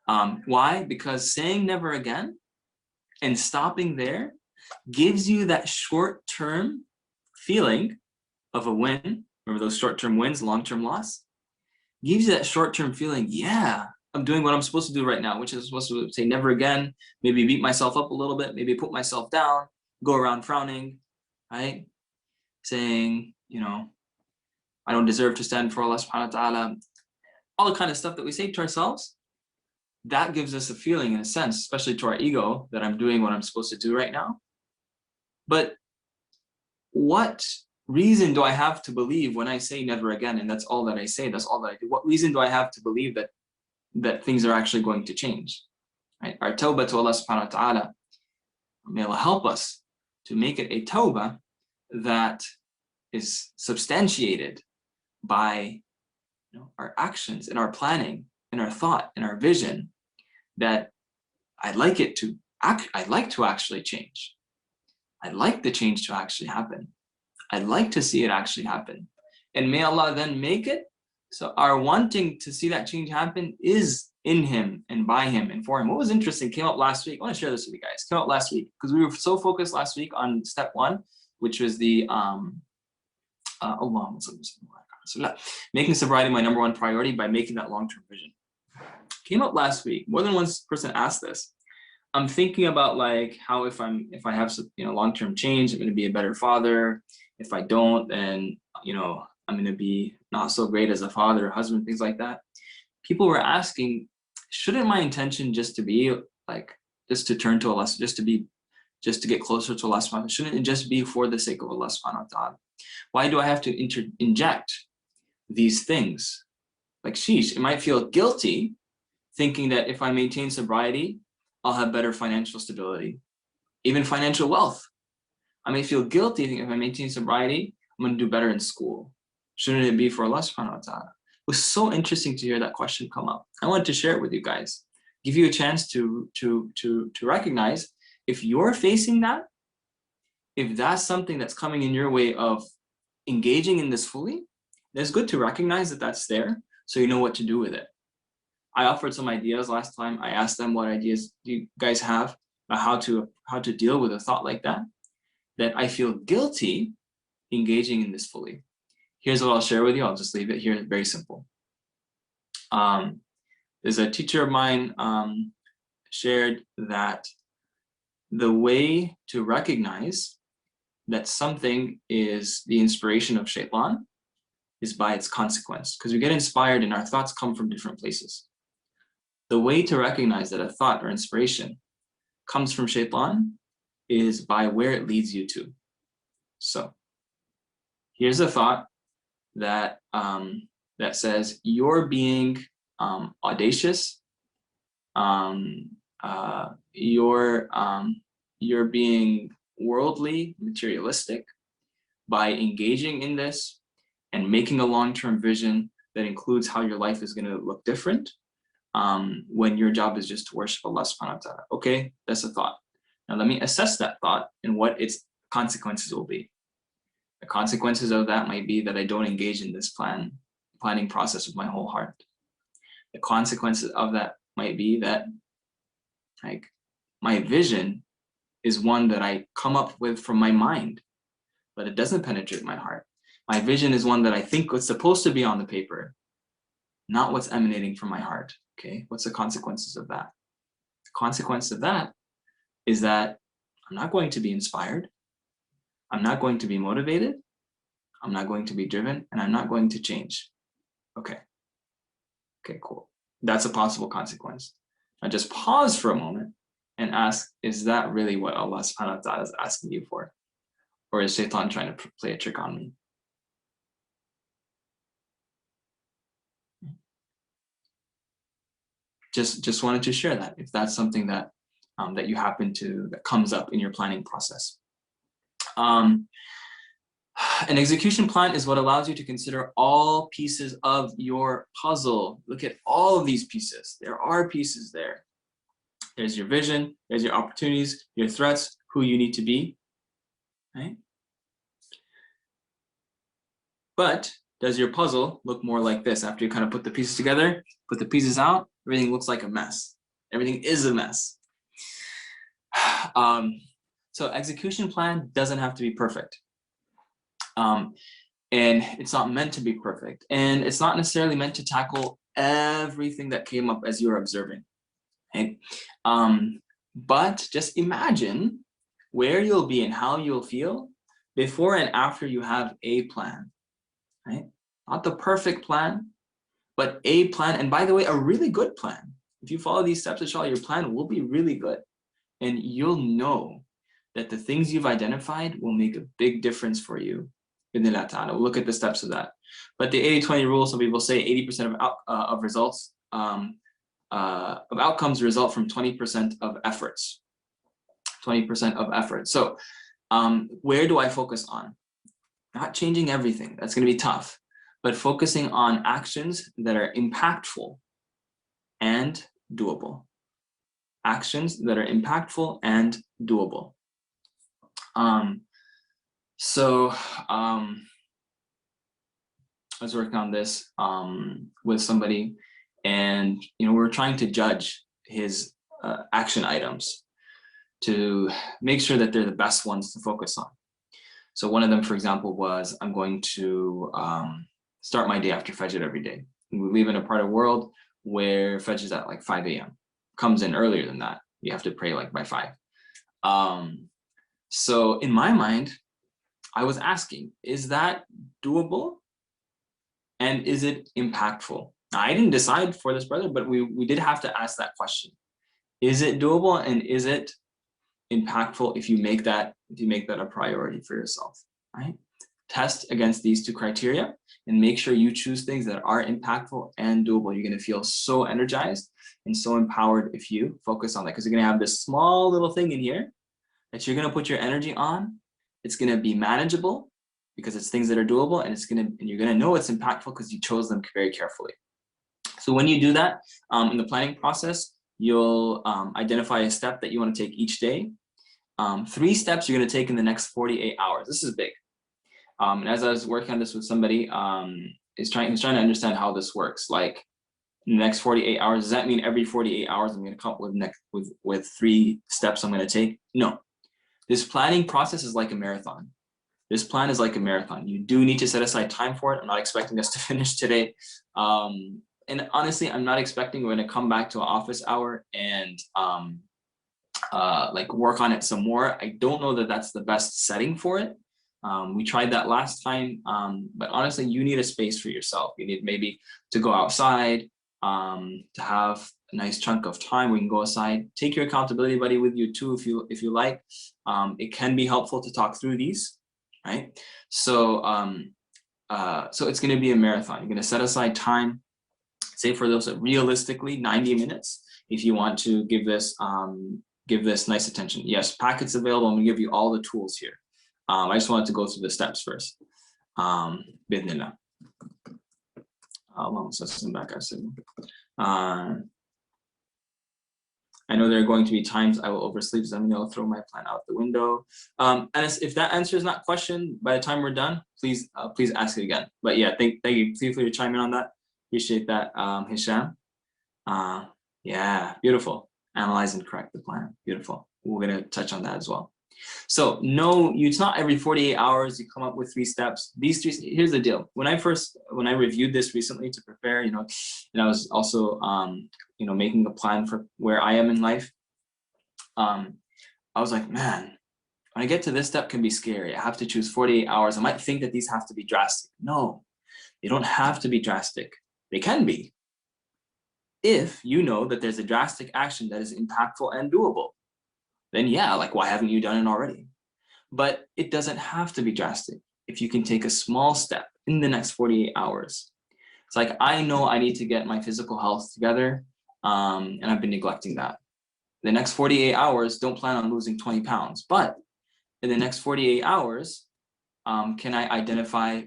Why? Because saying never again and stopping there gives you that short-term feeling of a win. Remember those short-term wins, long-term loss? Gives you that short-term feeling, yeah, I'm doing what I'm supposed to do right now, which is supposed to say never again, maybe beat myself up a little bit, maybe put myself down, go around frowning, right? Saying, you know, I don't deserve to stand for Allah subhanahu wa ta'ala. All the kind of stuff that we say to ourselves, that gives us a feeling, in a sense, especially to our ego, that I'm doing what I'm supposed to do right now. But what reason do I have to believe when I say never again, and that's all that I say, that's all that I do? What reason do I have to believe that things are actually going to change? Right? Our tawbah to Allah subhanahu wa ta'ala, may Allah help us to make it a tawbah that is substantiated by our actions and our planning and our thought and our vision, that I'd like to actually change. I'd like the change to actually happen. I'd like to see it actually happen. And may Allah then make it so our wanting to see that change happen is in Him and by Him and for Him. What was interesting came up last week. I want to share this with you guys. Came up last week because we were so focused last week on step 1, which was the making sobriety my #1 priority by making that long-term vision. Came up last week. More than one person asked this. I'm thinking about like how if I have some, long-term change, I'm going to be a better father. If I don't, then I'm going to be not so great as a father or husband, things like that. People were asking, shouldn't my intention just to be like just to turn to Allah, just to get closer to Allah subhanahu wa ta'ala? Shouldn't it just be for the sake of Allah subhanahu wa ta'ala? Why do I have to inject these things? Like, sheesh, it might feel guilty thinking that if I maintain sobriety, I'll have better financial stability, even financial wealth. I may feel guilty thinking if I maintain sobriety, I'm going to do better in school. Shouldn't it be for Allah subhanahu wa ta'ala? It was so interesting to hear that question come up. I wanted to share it with you guys, give you a chance to recognize if you're facing that, if that's something that's coming in your way of engaging in this fully, then it's good to recognize that that's there so you know what to do with it. I offered some ideas last time. I asked them what ideas do you guys have about how to deal with a thought like that I feel guilty engaging in this fully. Here's what I'll share with you. I'll just leave it here. Very simple. There's a teacher of mine shared that the way to recognize that something is the inspiration of shaitan is by its consequence, because we get inspired and our thoughts come from different places. The way to recognize that a thought or inspiration comes from shaitan is by where it leads you to. So here's a thought that that says you're being audacious, you're being worldly, materialistic by engaging in this and making a long-term vision that includes how your life is going to look different when your job is just to worship Allah subhanahu wa ta'ala. Okay, that's a thought. Now let me assess that thought and what its consequences will be. The consequences of that might be that I don't engage in this planning process with my whole heart. The consequences of that might be that like my vision is one that I come up with from my mind, but it doesn't penetrate my heart. My vision is one that I think was supposed to be on the paper, not what's emanating from my heart. Okay, what's the consequences of that? The consequence of that is that I'm not going to be inspired. I'm not going to be motivated. I'm not going to be driven, and I'm not going to change. Okay. Okay, cool. That's a possible consequence. Now just pause for a moment and ask, is that really what Allah.To is asking you for? Or is Shaitan trying to play a trick on me? Just wanted to share that, if that's something that that you happen to, that comes up in your planning process. An execution plan is what allows you to consider all pieces of your puzzle. Look at all of these pieces. There are pieces there. There's your vision, there's your opportunities, your threats, who you need to be, right? But does your puzzle look more like this after you kind of put the pieces together, put the pieces out? Everything looks like a mess. Everything is a mess. So execution plan doesn't have to be perfect. And it's not meant to be perfect. And it's not necessarily meant to tackle everything that came up as you're observing. Okay? But just imagine where you'll be and how you'll feel before and after you have a plan, right? Not the perfect plan, but a plan. And by the way, a really good plan. If you follow these steps, inshallah, your plan will be really good. And you'll know that the things you've identified will make a big difference for you. Allah.To. We'll look at the steps of that. But the 80-20 rule, some people say 80% of results, of outcomes result from 20% of efforts. 20% of effort. So where do I focus on? Not changing everything. That's going to be tough. But focusing on actions that are impactful and doable. Actions that are impactful and doable. I was working on this with somebody, and we're trying to judge his action items to make sure that they're the best ones to focus on. So one of them, for example, was I'm going to start my day after Fajr every day. We live in a part of the world where Fajr is at like 5 a.m. Comes in earlier than that. You have to pray like by 5. So in my mind, I was asking, is that doable? And is it impactful? Now, I didn't decide for this brother, but we did have to ask that question. Is it doable and is it impactful if you make that a priority for yourself, right? Test against these 2 criteria and make sure you choose things that are impactful and doable. You're going to feel so energized and so empowered if you focus on that, because you're going to have this small little thing in here that you're going to put your energy on. It's going to be manageable because it's things that are doable, and you're going to know it's impactful because you chose them very carefully. So when you do that in the planning process, you'll identify a step that you want to take each day. 3 steps you're going to take in the next 48 hours. This is big. And as I was working on this with somebody, he's trying to understand how this works. Like in the next 48 hours, does that mean every 48 hours I'm going to come up with 3 steps I'm going to take? No. This planning process is like a marathon. This plan is like a marathon. You do need to set aside time for it. I'm not expecting us to finish today. And honestly, I'm not expecting we're going to come back to an office hour and like work on it some more. I don't know that that's the best setting for it. We tried that last time, but honestly, you need a space for yourself. You need maybe to go outside, to have a nice chunk of time where you can go aside. Take your accountability buddy with you too, if you like. It can be helpful to talk through these, right? So so it's going to be a marathon. You're going to set aside time, say for those that realistically 90 minutes, if you want to give this nice attention. Yes, packets available. I'm going to give you all the tools here. I just wanted to go through the steps first. Bismillah. I know there are going to be times I will oversleep, so I'm going to throw my plan out the window. And if that answer is not questioned by the time we're done, please ask it again. But yeah, thank you. Feel free to chime in on that. Appreciate that, Hisham. Yeah, beautiful. Analyze and correct the plan. Beautiful. we're gonna touch on that as well. So no, it's not every 48 hours you come up with 3 steps. These 3, here's the deal. When I reviewed this recently to prepare, you know, and I was also, you know, making a plan for where I am in life. I was like, man, when I get to this step, can be scary. I have to choose 48 hours. I might think that these have to be drastic. No, they don't have to be drastic. They can be, if you know that there's a drastic action that is impactful and doable. Then yeah, like, why haven't you done it already? But it doesn't have to be drastic. If you can take a small step in the next 48 hours. It's like, I know I need to get my physical health together, and I've been neglecting that. The next 48 hours, don't plan on losing 20 pounds, but in the next 48 hours, can I identify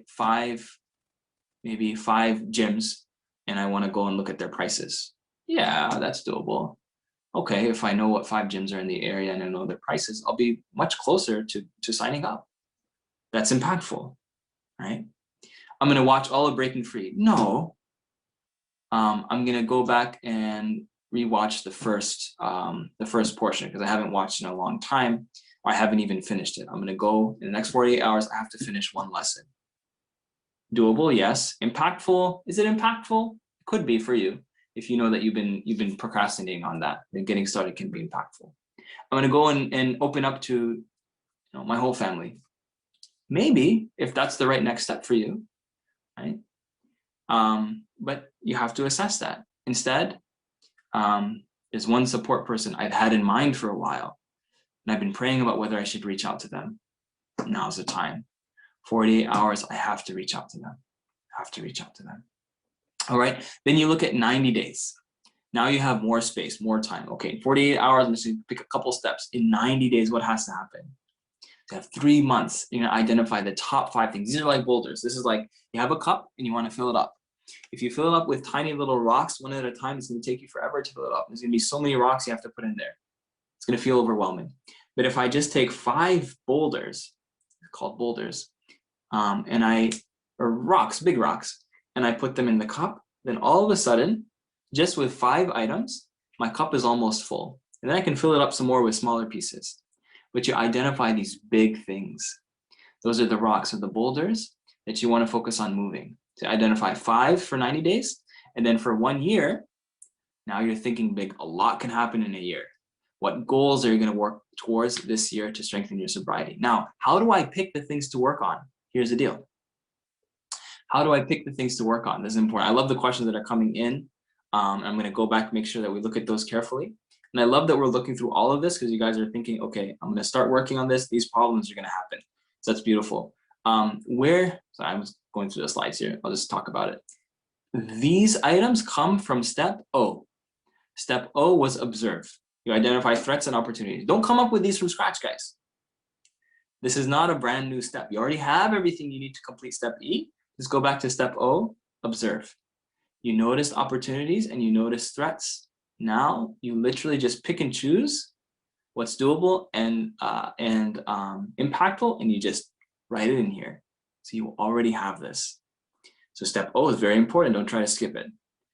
maybe 5 gyms, and I want to go and look at their prices? Yeah, that's doable. Okay, if I know what 5 gyms are in the area and I know their prices, I'll be much closer to signing up. That's impactful, right? I'm gonna watch all of Breaking Free. No, I'm gonna go back and rewatch the first portion because I haven't watched in a long time, or I haven't even finished it. I'm gonna go in the next 48 hours. I have to finish 1 lesson. Doable, yes. Impactful, is it impactful? It could be for you. If you know that you've been procrastinating on that, then getting started can be impactful. I'm gonna go and open up to, you know, my whole family. Maybe, if that's the right next step for you, right? But you have to assess that. Instead, there's one support person I've had in mind for a while, and I've been praying about whether I should reach out to them. Now's the time. 48 hours, I have to reach out to them. I have to reach out to them. All right, then you look at 90 days. Now you have more space, more time. Okay, 48 hours, I'm just gonna pick a couple steps. In 90 days, what has to happen? To have 3 months, you're gonna identify the top 5 things. These are like boulders. This is like, you have a cup and you wanna fill it up. If you fill it up with tiny little rocks, one at a time, it's gonna take you forever to fill it up. There's gonna be so many rocks you have to put in there. It's gonna feel overwhelming. But if I just take 5 boulders, called boulders, or rocks, big rocks, and I put them in the cup, then all of a sudden, just with 5 items, my cup is almost full. And then I can fill it up some more with smaller pieces. But you identify these big things. Those are the rocks or the boulders that you want to focus on moving. To identify 5 for 90 days, and then for 1 year, now you're thinking big. A lot can happen in a year. What goals are you going to work towards this year to strengthen your sobriety? Now, how do I pick the things to work on? Here's the deal. How do I pick the things to work on? This is important. I love the questions that are coming in. I'm going to go back and make sure that we look at those carefully. And I love that we're looking through all of this because you guys are thinking, okay, I'm going to start working on this. These problems are going to happen. So that's beautiful. Sorry, I was going through the slides here. I'll just talk about it. These items come from step O. Step O was observe. You identify threats and opportunities. Don't come up with these from scratch, guys. This is not a brand new step. You already have everything you need to complete step E. Just go back to step O, observe. You noticed opportunities and you noticed threats. Now you literally just pick and choose what's doable and impactful, and you just write it in here. So you already have this. So step O is very important. Don't try to skip it.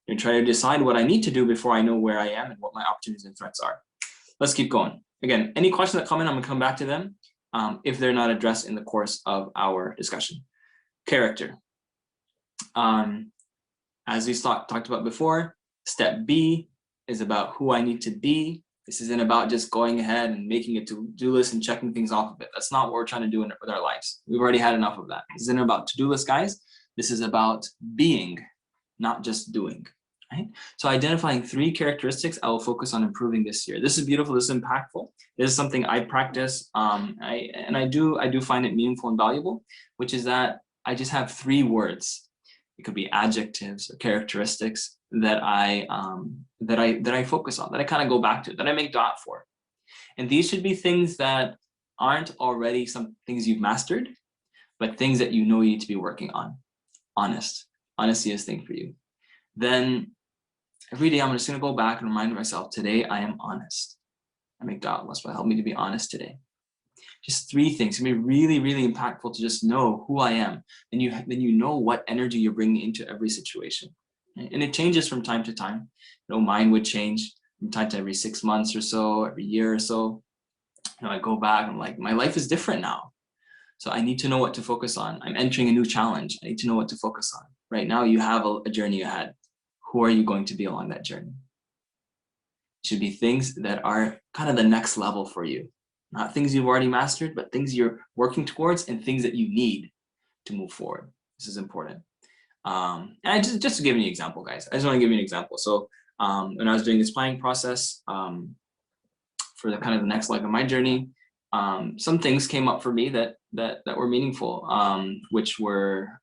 You're trying to decide what I need to do before I know where I am and what my opportunities and threats are. Let's keep going. Again, any questions that come in, I'm gonna come back to them if they're not addressed in the course of our discussion. Character. As we talked about before, step B is about who I need to be. This isn't about just going ahead and making a to-do list and checking things off of it. That's not what we're trying to do with our lives. We've already had enough of that. This isn't about to-do list, guys. This is about being, not just doing, right? So identifying 3 characteristics I will focus on improving this year. This is beautiful, this is impactful. This is something I practice, I do find it meaningful and valuable, which is that I just have 3 words. It could be adjectives or characteristics that I focus on, that I kind of go back to, that I make dot for. And these should be things that aren't already some things you've mastered, but things that you know you need to be working on. Honest. Honesty is a thing for you. Then every day I'm just gonna go back and remind myself, today I am honest. I make dot, that's what helped me to be honest today. Just 3 things. It's gonna be really, really impactful to just know who I am. And then you know what energy you're bringing into every situation. Right? And it changes from time to time. You know, mine would change from time to every 6 months or so, every year or so. I go back, I'm like, my life is different now. So I need to know what to focus on. I'm entering a new challenge. I need to know what to focus on. Right now, you have a journey ahead. Who are you going to be along that journey? It should be things that are kind of the next level for you. Not things you've already mastered, but things you're working towards and things that you need to move forward. This is important. And I just to give you an example, guys. I just want to give you an example. So when I was doing this planning process for the kind of the next leg of my journey, some things came up for me that were meaningful, which were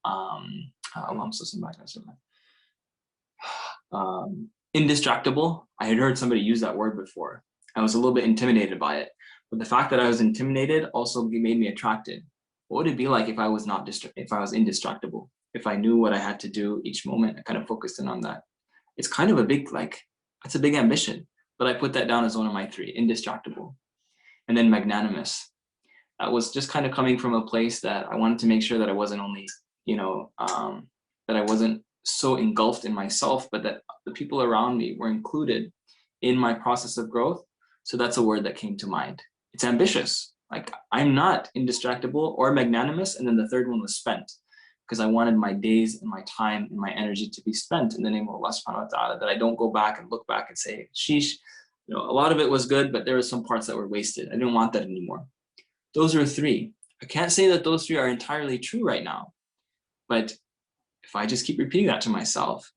indistractable. I had heard somebody use that word before. I was a little bit intimidated by it, but the fact that I was intimidated also made me attracted. What would it be like if I was indistractable? If I knew what I had to do each moment, I kind of focused in on that. It's kind of a big, it's a big ambition, but I put that down as one of my 3, indistractable. And then magnanimous. That was just kind of coming from a place that I wanted to make sure that I wasn't only, that I wasn't so engulfed in myself, but that the people around me were included in my process of growth. So that's a word that came to mind. It's ambitious. Like, I'm not indistractable or magnanimous. And then the third one was spent, because I wanted my days and my time and my energy to be spent in the name of Allah subhanahu wa ta'ala, that I don't go back and look back and say, sheesh, a lot of it was good, but there were some parts that were wasted. I didn't want that anymore. Those are 3. I can't say that those 3 are entirely true right now, but if I just keep repeating that to myself,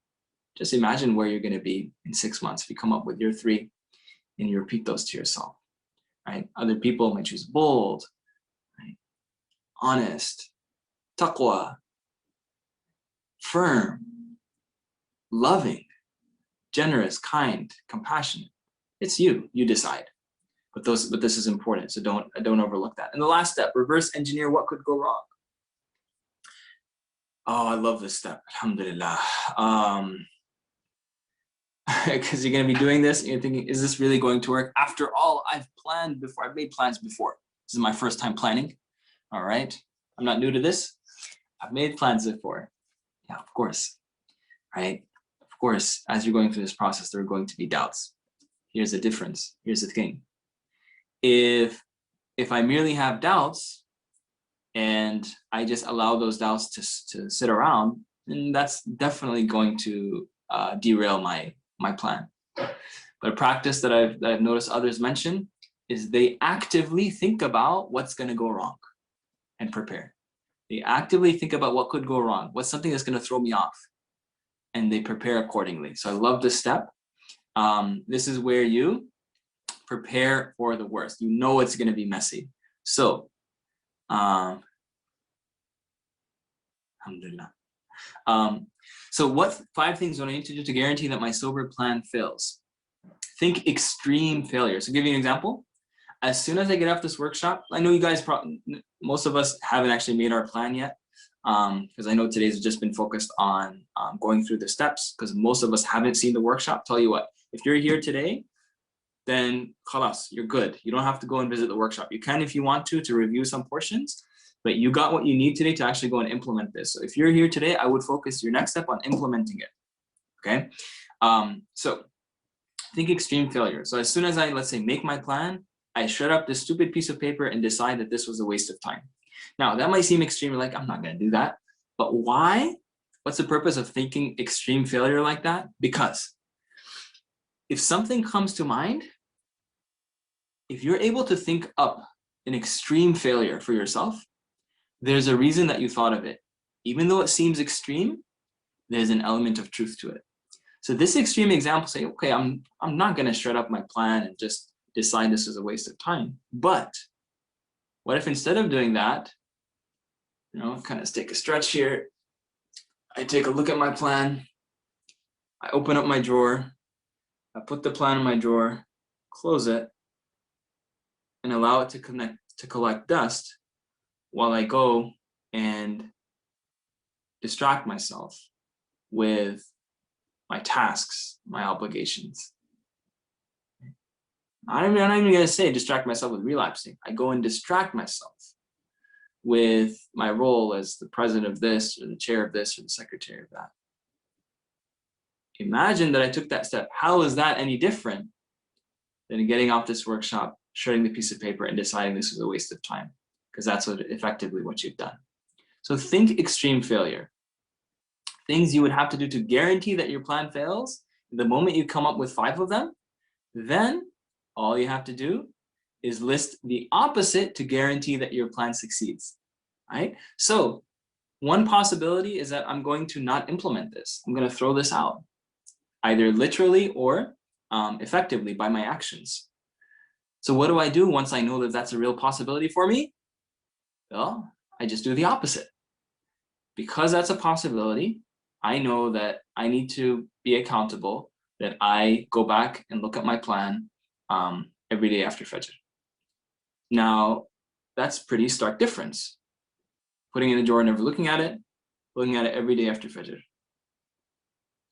just imagine where you're going to be in 6 months if you come up with your 3 and you repeat those to yourself, right? Other people might choose bold, right? Honest, taqwa, firm, loving, generous, kind, compassionate. It's you decide. But this is important, so don't overlook that. And the last step, reverse engineer what could go wrong. Oh, I love this step, alhamdulillah. Because you're going to be doing this and you're thinking, is this really going to work? After all, I've planned before. I've made plans before. This is my first time planning. All right. I'm not new to this. I've made plans before. Yeah, of course. Right. Of course, as you're going through this process, there are going to be doubts. Here's the difference. Here's the thing. If I merely have doubts and I just allow those doubts to sit around, then that's definitely going to derail my plan. But a practice that I've noticed others mention is they actively think about what's going to go wrong and prepare. They actively think about what could go wrong, what's something that's going to throw me off, and they prepare accordingly. So I love this step. This is where you prepare for the worst. You know it's going to be messy. So, alhamdulillah. So what 5 things do I need to do to guarantee that my sober plan fails? Think extreme failure. So give you an example. As soon as I get off this workshop, I know you guys most of us haven't actually made our plan yet, because I know today's just been focused on going through the steps, because most of us haven't seen the workshop. Tell you what, if you're here today, then khalas, you're good. You don't have to go and visit the workshop. You can if you want to review some portions, but you got what you need today to actually go and implement this. So if you're here today, I would focus your next step on implementing it, okay? So think extreme failure. So as soon as I, let's say, make my plan, I shred up this stupid piece of paper and decide that this was a waste of time. Now, that might seem extreme, like, I'm not gonna do that, but why? What's the purpose of thinking extreme failure like that? Because if something comes to mind, if you're able to think up an extreme failure for yourself, there's a reason that you thought of it. Even though it seems extreme, there's an element of truth to it. So this extreme example, say, okay, I'm not gonna shred up my plan and just decide this is a waste of time. But what if instead of doing that, kind of take a stretch here, I take a look at my plan, I open up my drawer, I put the plan in my drawer, close it, and allow it to collect dust while I go and distract myself with my tasks, my obligations. I'm not even gonna say distract myself with relapsing. I go and distract myself with my role as the president of this, or the chair of this, or the secretary of that. Imagine that I took that step. How is that any different than getting off this workshop shredding the piece of paper and deciding this was a waste of time, because that's effectively what you've done. So think extreme failure. Things you would have to do to guarantee that your plan fails. The moment you come up with 5 of them, then all you have to do is list the opposite to guarantee that your plan succeeds, right? So one possibility is that I'm going to not implement this. I'm going to throw this out, either literally or effectively by my actions. So what do I do once I know that that's a real possibility for me? Well, I just do the opposite. Because that's a possibility, I know that I need to be accountable, that I go back and look at my plan every day after Fajr. Now, that's pretty stark difference. Putting it in the drawer, never looking at it every day after Fajr.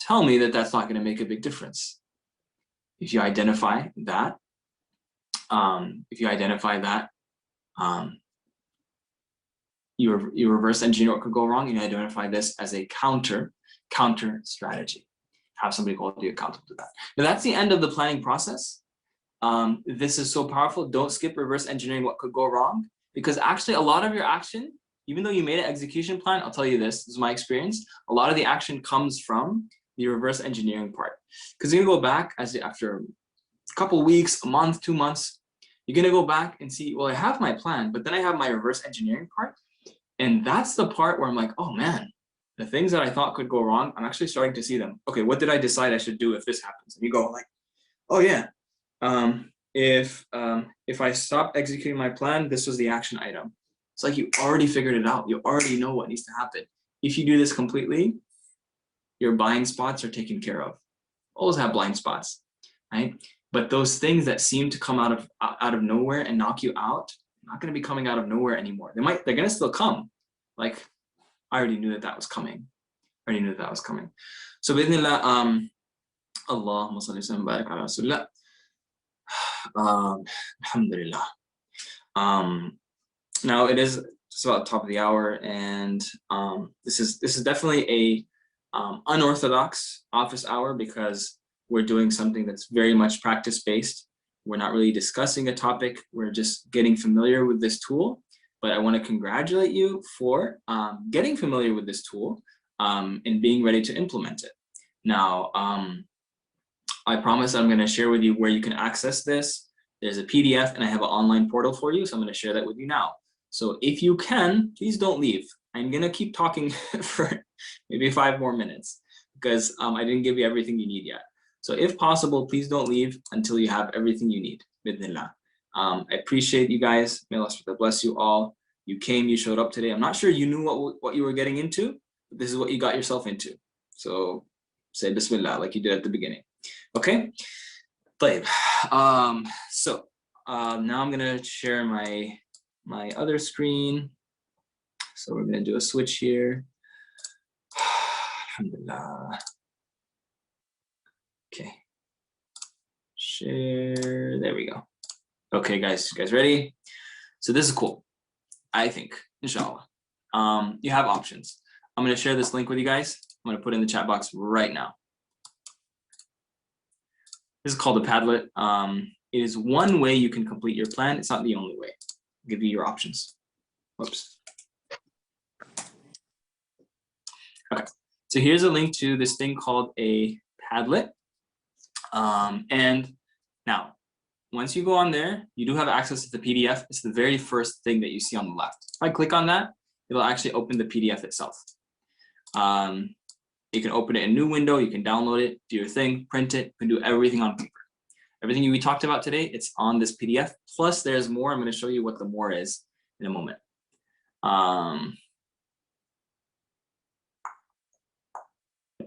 Tell me that that's not going to make a big difference. If you identify that, you reverse engineer what could go wrong, and you identify this as a counter strategy. Have somebody hold you accountable to that. Now that's the end of the planning process. This is so powerful. Don't skip reverse engineering what could go wrong, because actually a lot of your action, even though you made an execution plan, I'll tell you this is my experience, a lot of the action comes from the reverse engineering part. Because you're gonna go back after a couple weeks, a month, 2 months, you're gonna go back and see, well, I have my plan, but then I have my reverse engineering part. And that's the part where I'm like, oh man, the things that I thought could go wrong, I'm actually starting to see them. Okay, what did I decide I should do if this happens? And you go like, oh yeah, if I stop executing my plan, this was the action item. It's like you already figured it out. You already know what needs to happen. If you do this completely, your blind spots are taken care of. Always have blind spots, right? But those things that seem to come out of nowhere and knock you out, not going to be coming out of nowhere anymore. They're going to still come. Like, I already knew that was coming. So, bismillah, Allahumma salli wa sallim barik ala rasulillah. Alhamdulillah. Now it is just about the top of the hour, and this is definitely a unorthodox office hour, because we're doing something that's very much practice-based. We're not really discussing a topic. We're just getting familiar with this tool. But I want to congratulate you for getting familiar with this tool and being ready to implement it. Now, I promise I'm going to share with you where you can access this. There's a PDF, and I have an online portal for you, so I'm going to share that with you now. So if you can, please don't leave. I'm going to keep talking for maybe 5 more minutes, because I didn't give you everything you need yet. So if possible, please don't leave until you have everything you need. Bismillah. I appreciate you guys. May Allah bless you all. You came, you showed up today. I'm not sure you knew what you were getting into, but this is what you got yourself into. So say Bismillah like you did at the beginning. Okay? طيب. So now I'm gonna share my other screen. So we're gonna do a switch here. Alhamdulillah. Okay. Share. There we go. Okay, guys. You guys ready? So this is cool, I think, inshallah. You have options. I'm gonna share this link with you guys. I'm gonna put it in the chat box right now. This is called a Padlet. It is one way you can complete your plan. It's not the only way. I'll give you your options. Whoops. Okay, so here's a link to this thing called a Padlet. And now, once you go on there, you do have access to the PDF. It's the very first thing that you see on the left. If I click on that, it'll actually open the PDF itself. You can open it in a new window, you can download it, do your thing, print it, you can do everything on paper. Everything we talked about today, it's on this PDF. Plus there's more. I'm going to show you what the more is in a moment.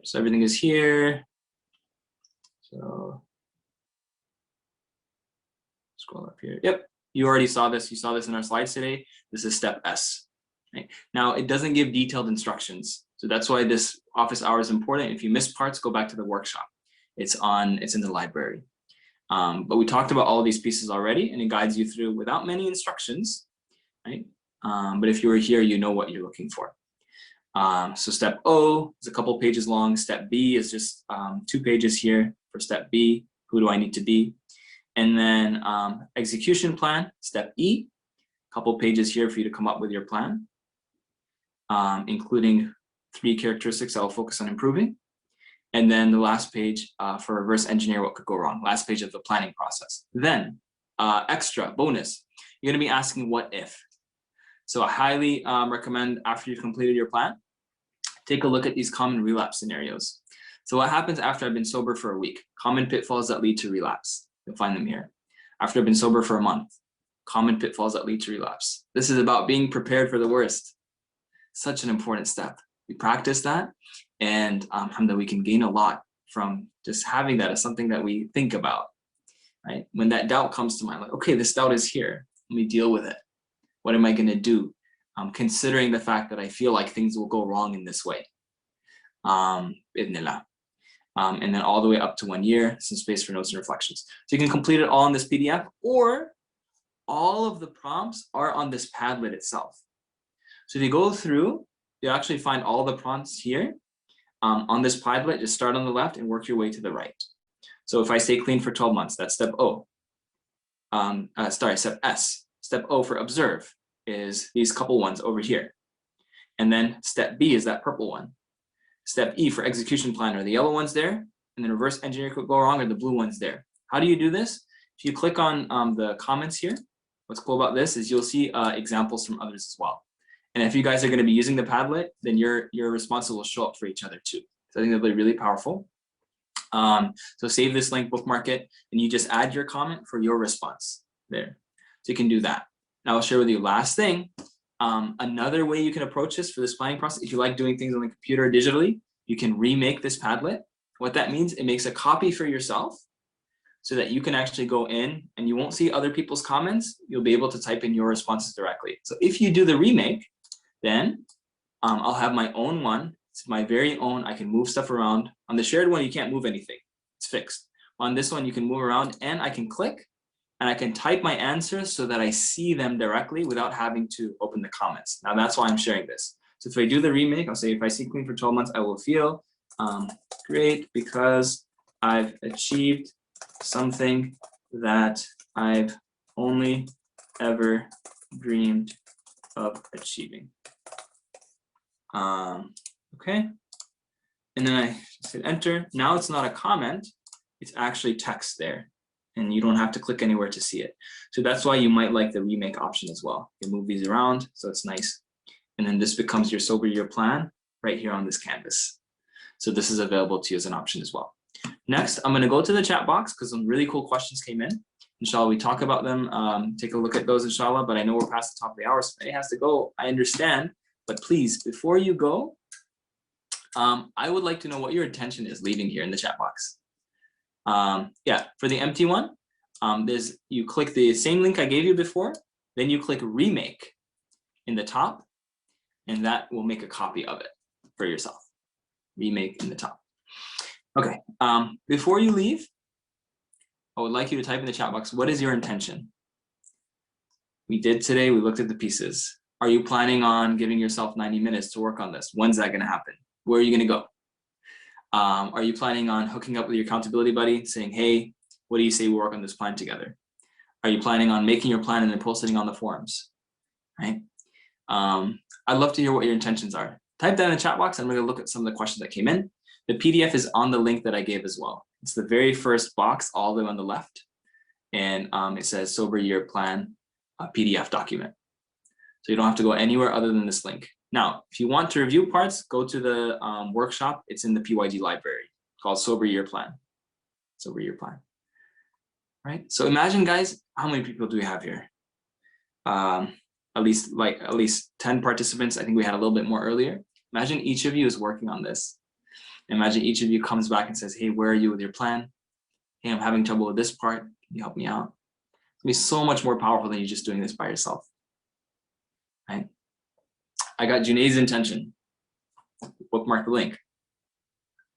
So everything is here. So scroll up here. Yep, you already saw this. You saw this in our slides today. This is step S. Right? Now it doesn't give detailed instructions. So that's why this office hour is important. If you miss parts, go back to the workshop. It's in the library. But we talked about all of these pieces already, and it guides you through without many instructions, right? But if you were here, you know what you're looking for. So step O is a couple pages long. Step B is just 2 pages here for step B. Who do I need to be? And then execution plan, step E, a couple pages here for you to come up with your plan, including 3 characteristics I'll focus on improving. And then the last page for reverse engineer what could go wrong, last page of the planning process. Then extra bonus, you're gonna be asking what if. So I highly recommend after you've completed your plan, take a look at these common relapse scenarios. So what happens after I've been sober for a week? Common pitfalls that lead to relapse. You'll find them here. After I've been sober for a month, common pitfalls that lead to relapse. This is about being prepared for the worst. Such an important step. We practice that, and alhamdulillah, we can gain a lot from just having that as something that we think about, right? When that doubt comes to mind, like, okay, this doubt is here. Let me deal with it. What am I going to do? Considering the fact that I feel like things will go wrong in this way. Bismillah. And then all the way up to 1 year, some space for notes and reflections. So you can complete it all in this PDF, or all of the prompts are on this Padlet itself. So if you go through, you actually find all the prompts here on this Padlet. Just start on the left and work your way to the right. So if I stay clean for 12 months, that's step O. Step S. Step O for observe is these couple ones over here. And then step B is that purple one. Step E for execution plan are the yellow ones there, and then reverse engineer could go wrong are the blue ones there. How do you do this? If you click on the comments here, what's cool about this is you'll see examples from others as well. And if you guys are going to be using the Padlet, then your responses will show up for each other too. So I think that'll be really powerful. So save this link, bookmark it, and you just add your comment for your response there. So you can do that. Now I'll share with you last thing. Another way you can approach this for this planning process, if you like doing things on the computer digitally, you can remake this Padlet. What that means, it makes a copy for yourself so that you can actually go in and you won't see other people's comments. You'll be able to type in your responses directly. So if you do the remake, then I'll have my own one. It's my very own. I can move stuff around. On the shared one, you can't move anything. It's fixed. On this one, you can move around, and I can click and I can type my answers so that I see them directly without having to open the comments. Now that's why I'm sharing this. So if I do the remake, I'll say if I see clean for 12 months, I will feel great because I've achieved something that I've only ever dreamed of achieving. Okay, and then I just hit enter. Now it's not a comment, it's actually text there, and you don't have to click anywhere to see it. So that's why you might like the remake option as well. You move these around, so it's nice. And then this becomes your sober year plan right here on this canvas. So this is available to you as an option as well. Next, I'm gonna go to the chat box because some really cool questions came in. Inshallah, we talk about them, take a look at those inshallah, but I know we're past the top of the hour, so it has to go, I understand. But please, before you go, I would like to know what your intention is leaving here in the chat box. Yeah, for the empty one, you click the same link I gave you before, then you click remake in the top, and that will make a copy of it for yourself. Remake in the top. Okay, before you leave, I would like you to type in the chat box, what is your intention? We did today, we looked at the pieces. Are you planning on giving yourself 90 minutes to work on this? When's that gonna happen? Where are you gonna go? Are you planning on hooking up with your accountability buddy, saying, hey, what do you say we work on this plan together? Are you planning on making your plan and then posting it on the forums, right? I'd love to hear what your intentions are. Type that in the chat box, and I'm gonna look at some of the questions that came in. The PDF is on the link that I gave as well. It's the very first box all the way on the left. And it says Sober Year Plan PDF document. So you don't have to go anywhere other than this link. Now, if you want to review parts, go to the workshop. It's in the PYG library called Sober Year Plan. Sober Year Plan. Right? So imagine, guys, how many people do we have here? At least 10 participants. I think we had a little bit more earlier. Imagine each of you is working on this. Imagine each of you comes back and says, hey, where are you with your plan? Hey, I'm having trouble with this part. Can you help me out? It'll be so much more powerful than you just doing this by yourself. Right? I got Junaid's intention. Bookmark the link.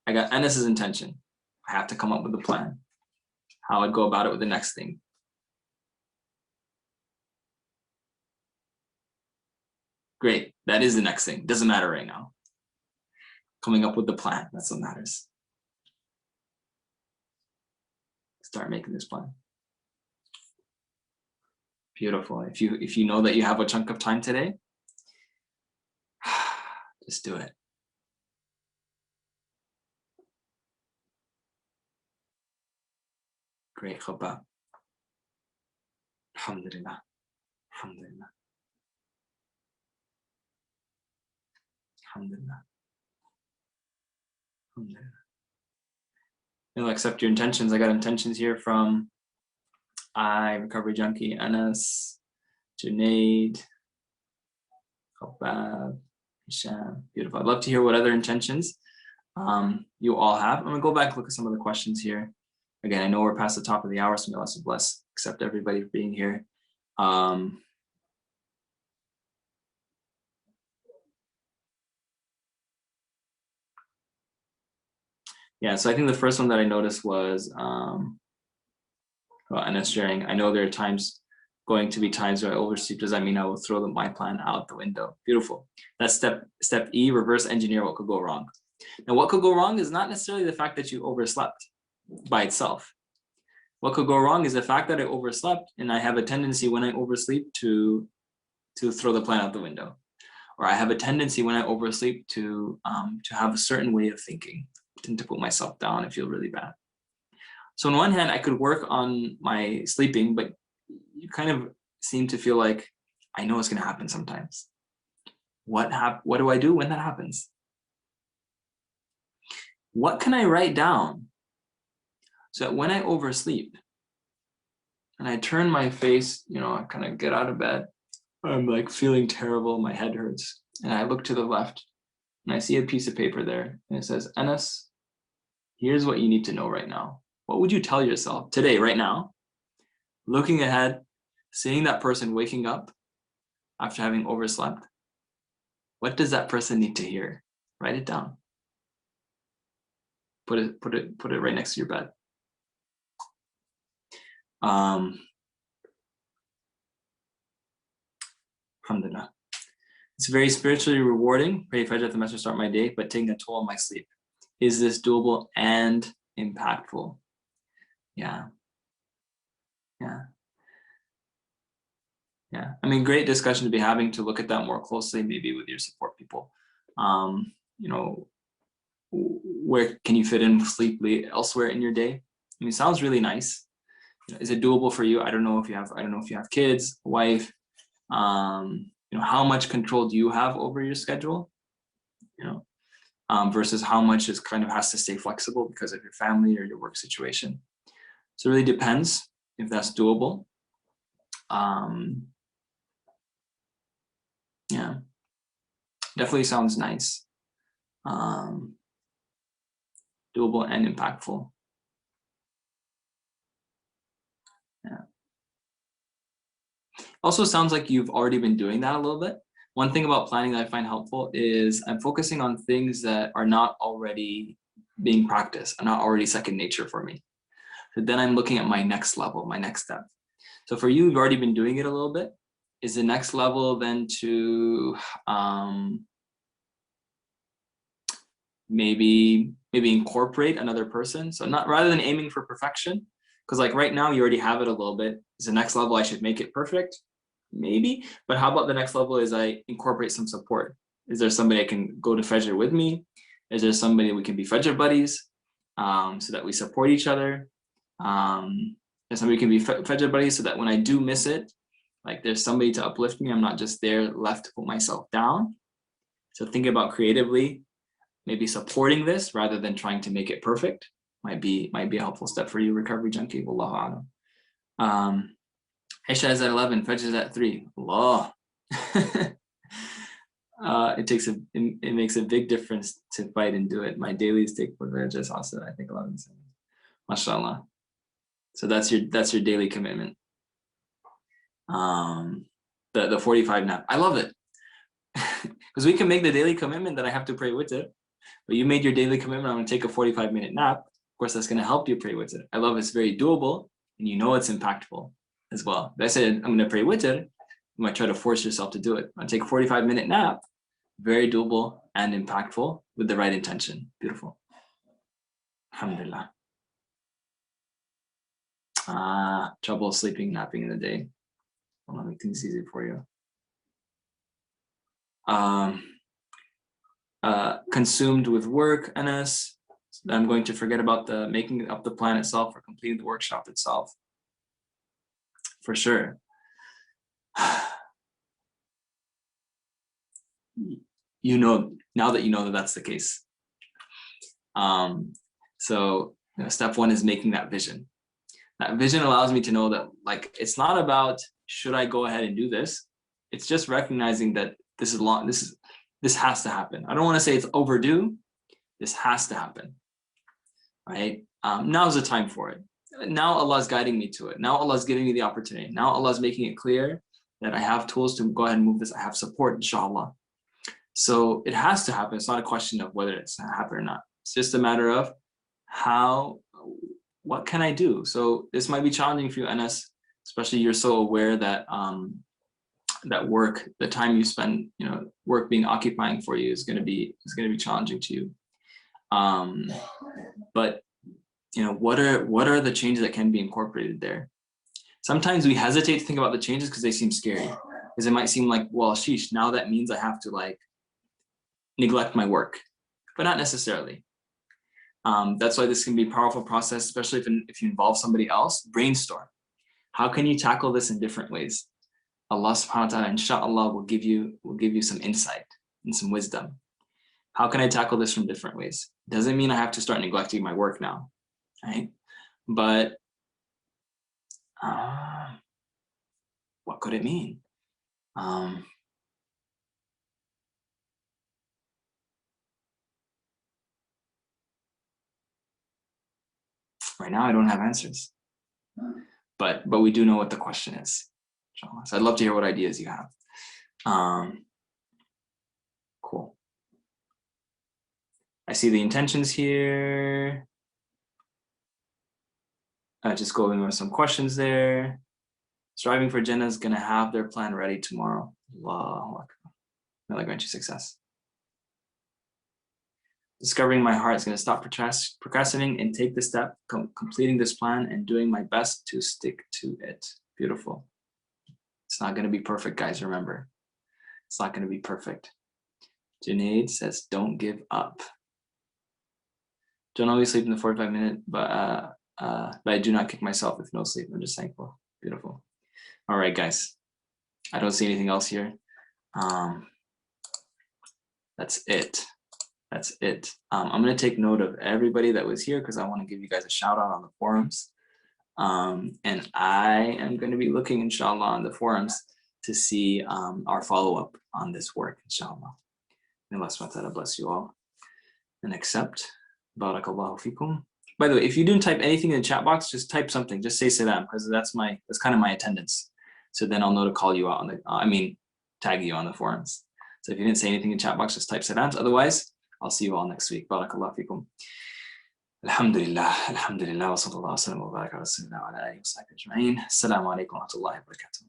I got Enes's intention. I have to come up with a plan. How I'd go about it with the next thing. Great. That is the next thing. Doesn't matter right now. Coming up with the plan. That's what matters. Start making this plan. Beautiful. If you know that you have a chunk of time today, just do it. Great khutbah. Alhamdulillah. Alhamdulillah. Alhamdulillah. Alhamdulillah. You'll accept your intentions. I got intentions here from Recovery Junkie, Anas, Junaid, Khabab, Hisham. Beautiful. I'd love to hear what other intentions you all have. I'm gonna go back and look at some of the questions here. Again, I know we're past the top of the hour, so may Allah bless, accept everybody for being here. Yeah, so I think the first one that I noticed was Anas sharing, I know there are going to be times where I oversleep. Does that mean I will throw my plan out the window? Beautiful. That's step E, reverse engineer what could go wrong. Now, what could go wrong is not necessarily the fact that you overslept by itself. What could go wrong is the fact that I overslept, and I have a tendency when I oversleep to throw the plan out the window. Or I have a tendency when I oversleep to have a certain way of thinking, to put myself down and feel really bad. So on one hand, I could work on my sleeping, but you kind of seem to feel like, I know it's gonna happen sometimes. What do I do when that happens? What can I write down so that when I oversleep and I turn my face, I kind of get out of bed, I'm like feeling terrible, my head hurts, and I look to the left and I see a piece of paper there and it says, Anas, here's what you need to know right now. What would you tell yourself today, right now, looking ahead, seeing that person waking up after having overslept? What does that person need to hear? Write it down. Put it right next to your bed. Alhamdulillah. It's very spiritually rewarding. Pray Fajr at the Masjid to start my day, but taking a toll on my sleep. Is this doable and impactful? Yeah. I mean, great discussion to be having, to look at that more closely, maybe with your support people. Where can you fit in sleep elsewhere in your day? I mean, it sounds really nice. Is it doable for you? I don't know if you have kids, a wife. How much control do you have over your schedule? Versus how much is kind of has to stay flexible because of your family or your work situation. So it really depends if that's doable. Yeah, definitely sounds nice. Doable and impactful. Yeah. Also sounds like you've already been doing that a little bit. One thing about planning that I find helpful is I'm focusing on things that are not already being practiced, are not already second nature for me. So then I'm looking at my next level, my next step. So for you, you've already been doing it a little bit. Is the next level then to maybe incorporate another person? So rather than aiming for perfection, because like right now you already have it a little bit. Is the next level I should make it perfect? Maybe, but how about the next level is I incorporate some support? Is there somebody I can go to Fajr with me? Is there somebody we can be Fajr buddies so that we support each other? There's somebody can be Fajr buddies so that when I do miss it, like there's somebody to uplift me. I'm not just there left to put myself down. So thinking about creatively, maybe supporting this rather than trying to make it perfect might be a helpful step for you, Recovery Junkie. Wallahu a'lam. Isha is at 11, Fajr is at 3. Allah. It makes a big difference to fight and do it. My dailies take for Fajr also, I think 11. MashaAllah. So that's your daily commitment. The 45 nap. I love it. Because we can make the daily commitment that I have to pray witr, but you made your daily commitment, I'm going to take a 45-minute nap. Of course, that's going to help you pray witr. I love it's very doable, and it's impactful as well. If I said, I'm going to pray witr, you might try to force yourself to do it. I'll take a 45-minute nap, very doable and impactful with the right intention. Beautiful. Alhamdulillah. Trouble sleeping, napping in the day. I'll make things easier for you. Consumed with work, Anas. I'm going to forget about the making up the plan itself or completing the workshop itself. For sure. You know, now that you know that that's the case. So step one is making that vision. That vision allows me to know that, like, it's not about should I go ahead and do this. It's just recognizing that this is long. This has to happen. I don't want to say it's overdue. This has to happen, right? Now's the time for it. Now Allah's guiding me to it. Now Allah's giving me the opportunity. Now Allah's making it clear that I have tools to go ahead and move this. I have support, inshallah. So it has to happen. It's not a question of whether it's going to happen or not. It's just a matter of what can I do? So this might be challenging for you, Anas, especially you're so aware that that work, the time you spend, work being occupying for you is going to be challenging to you. But what are the changes that can be incorporated there? Sometimes we hesitate to think about the changes because they seem scary, because it might seem like, well, sheesh, now that means I have to like neglect my work, but not necessarily. That's why this can be a powerful process, especially if you involve somebody else. Brainstorm. How can you tackle this in different ways? Allah subhanahu wa ta'ala, inshallah, will give you some insight and some wisdom. How can I tackle this from different ways? Doesn't mean I have to start neglecting my work now, right? But what could it mean? Right now, I don't have answers, but we do know what the question is. So I'd love to hear what ideas you have. Cool. I see the intentions here. Just going over some questions there. Striving for Jannah is going to have their plan ready tomorrow. Allahu Akbar. May Allah grant you success. Discovering my heart is going to stop procrastinating and take the step, completing this plan and doing my best to stick to it. Beautiful. It's not going to be perfect, guys. Remember, it's not going to be perfect. Junaid says, don't give up. Don't always sleep in the 45-minute, but I do not kick myself with no sleep. I'm just thankful. Beautiful. All right, guys. I don't see anything else here. That's it. That's it. I'm going to take note of everybody that was here because I want to give you guys a shout out on the forums. And I am going to be looking, inshallah, on the forums to see our follow-up on this work, inshallah. May Allah subhanahu wa ta'ala bless you all and accept. Barakallahu fikum. By the way, if you didn't type anything in the chat box, just type something. Just say salam, because that's kind of my attendance. So then I'll know to call you out on the, tag you on the forums. So if you didn't say anything in the chat box, just type salams. Otherwise, I'll see you all next week. Barakallahu fikum. Alhamdulillah, alhamdulillah, wa sallallahu wa sallam wa baraka wa sallam wa ala alihi wa sahbihi ajma'in. Assalamu alaikum wa rahmatullahi wa barakatuh.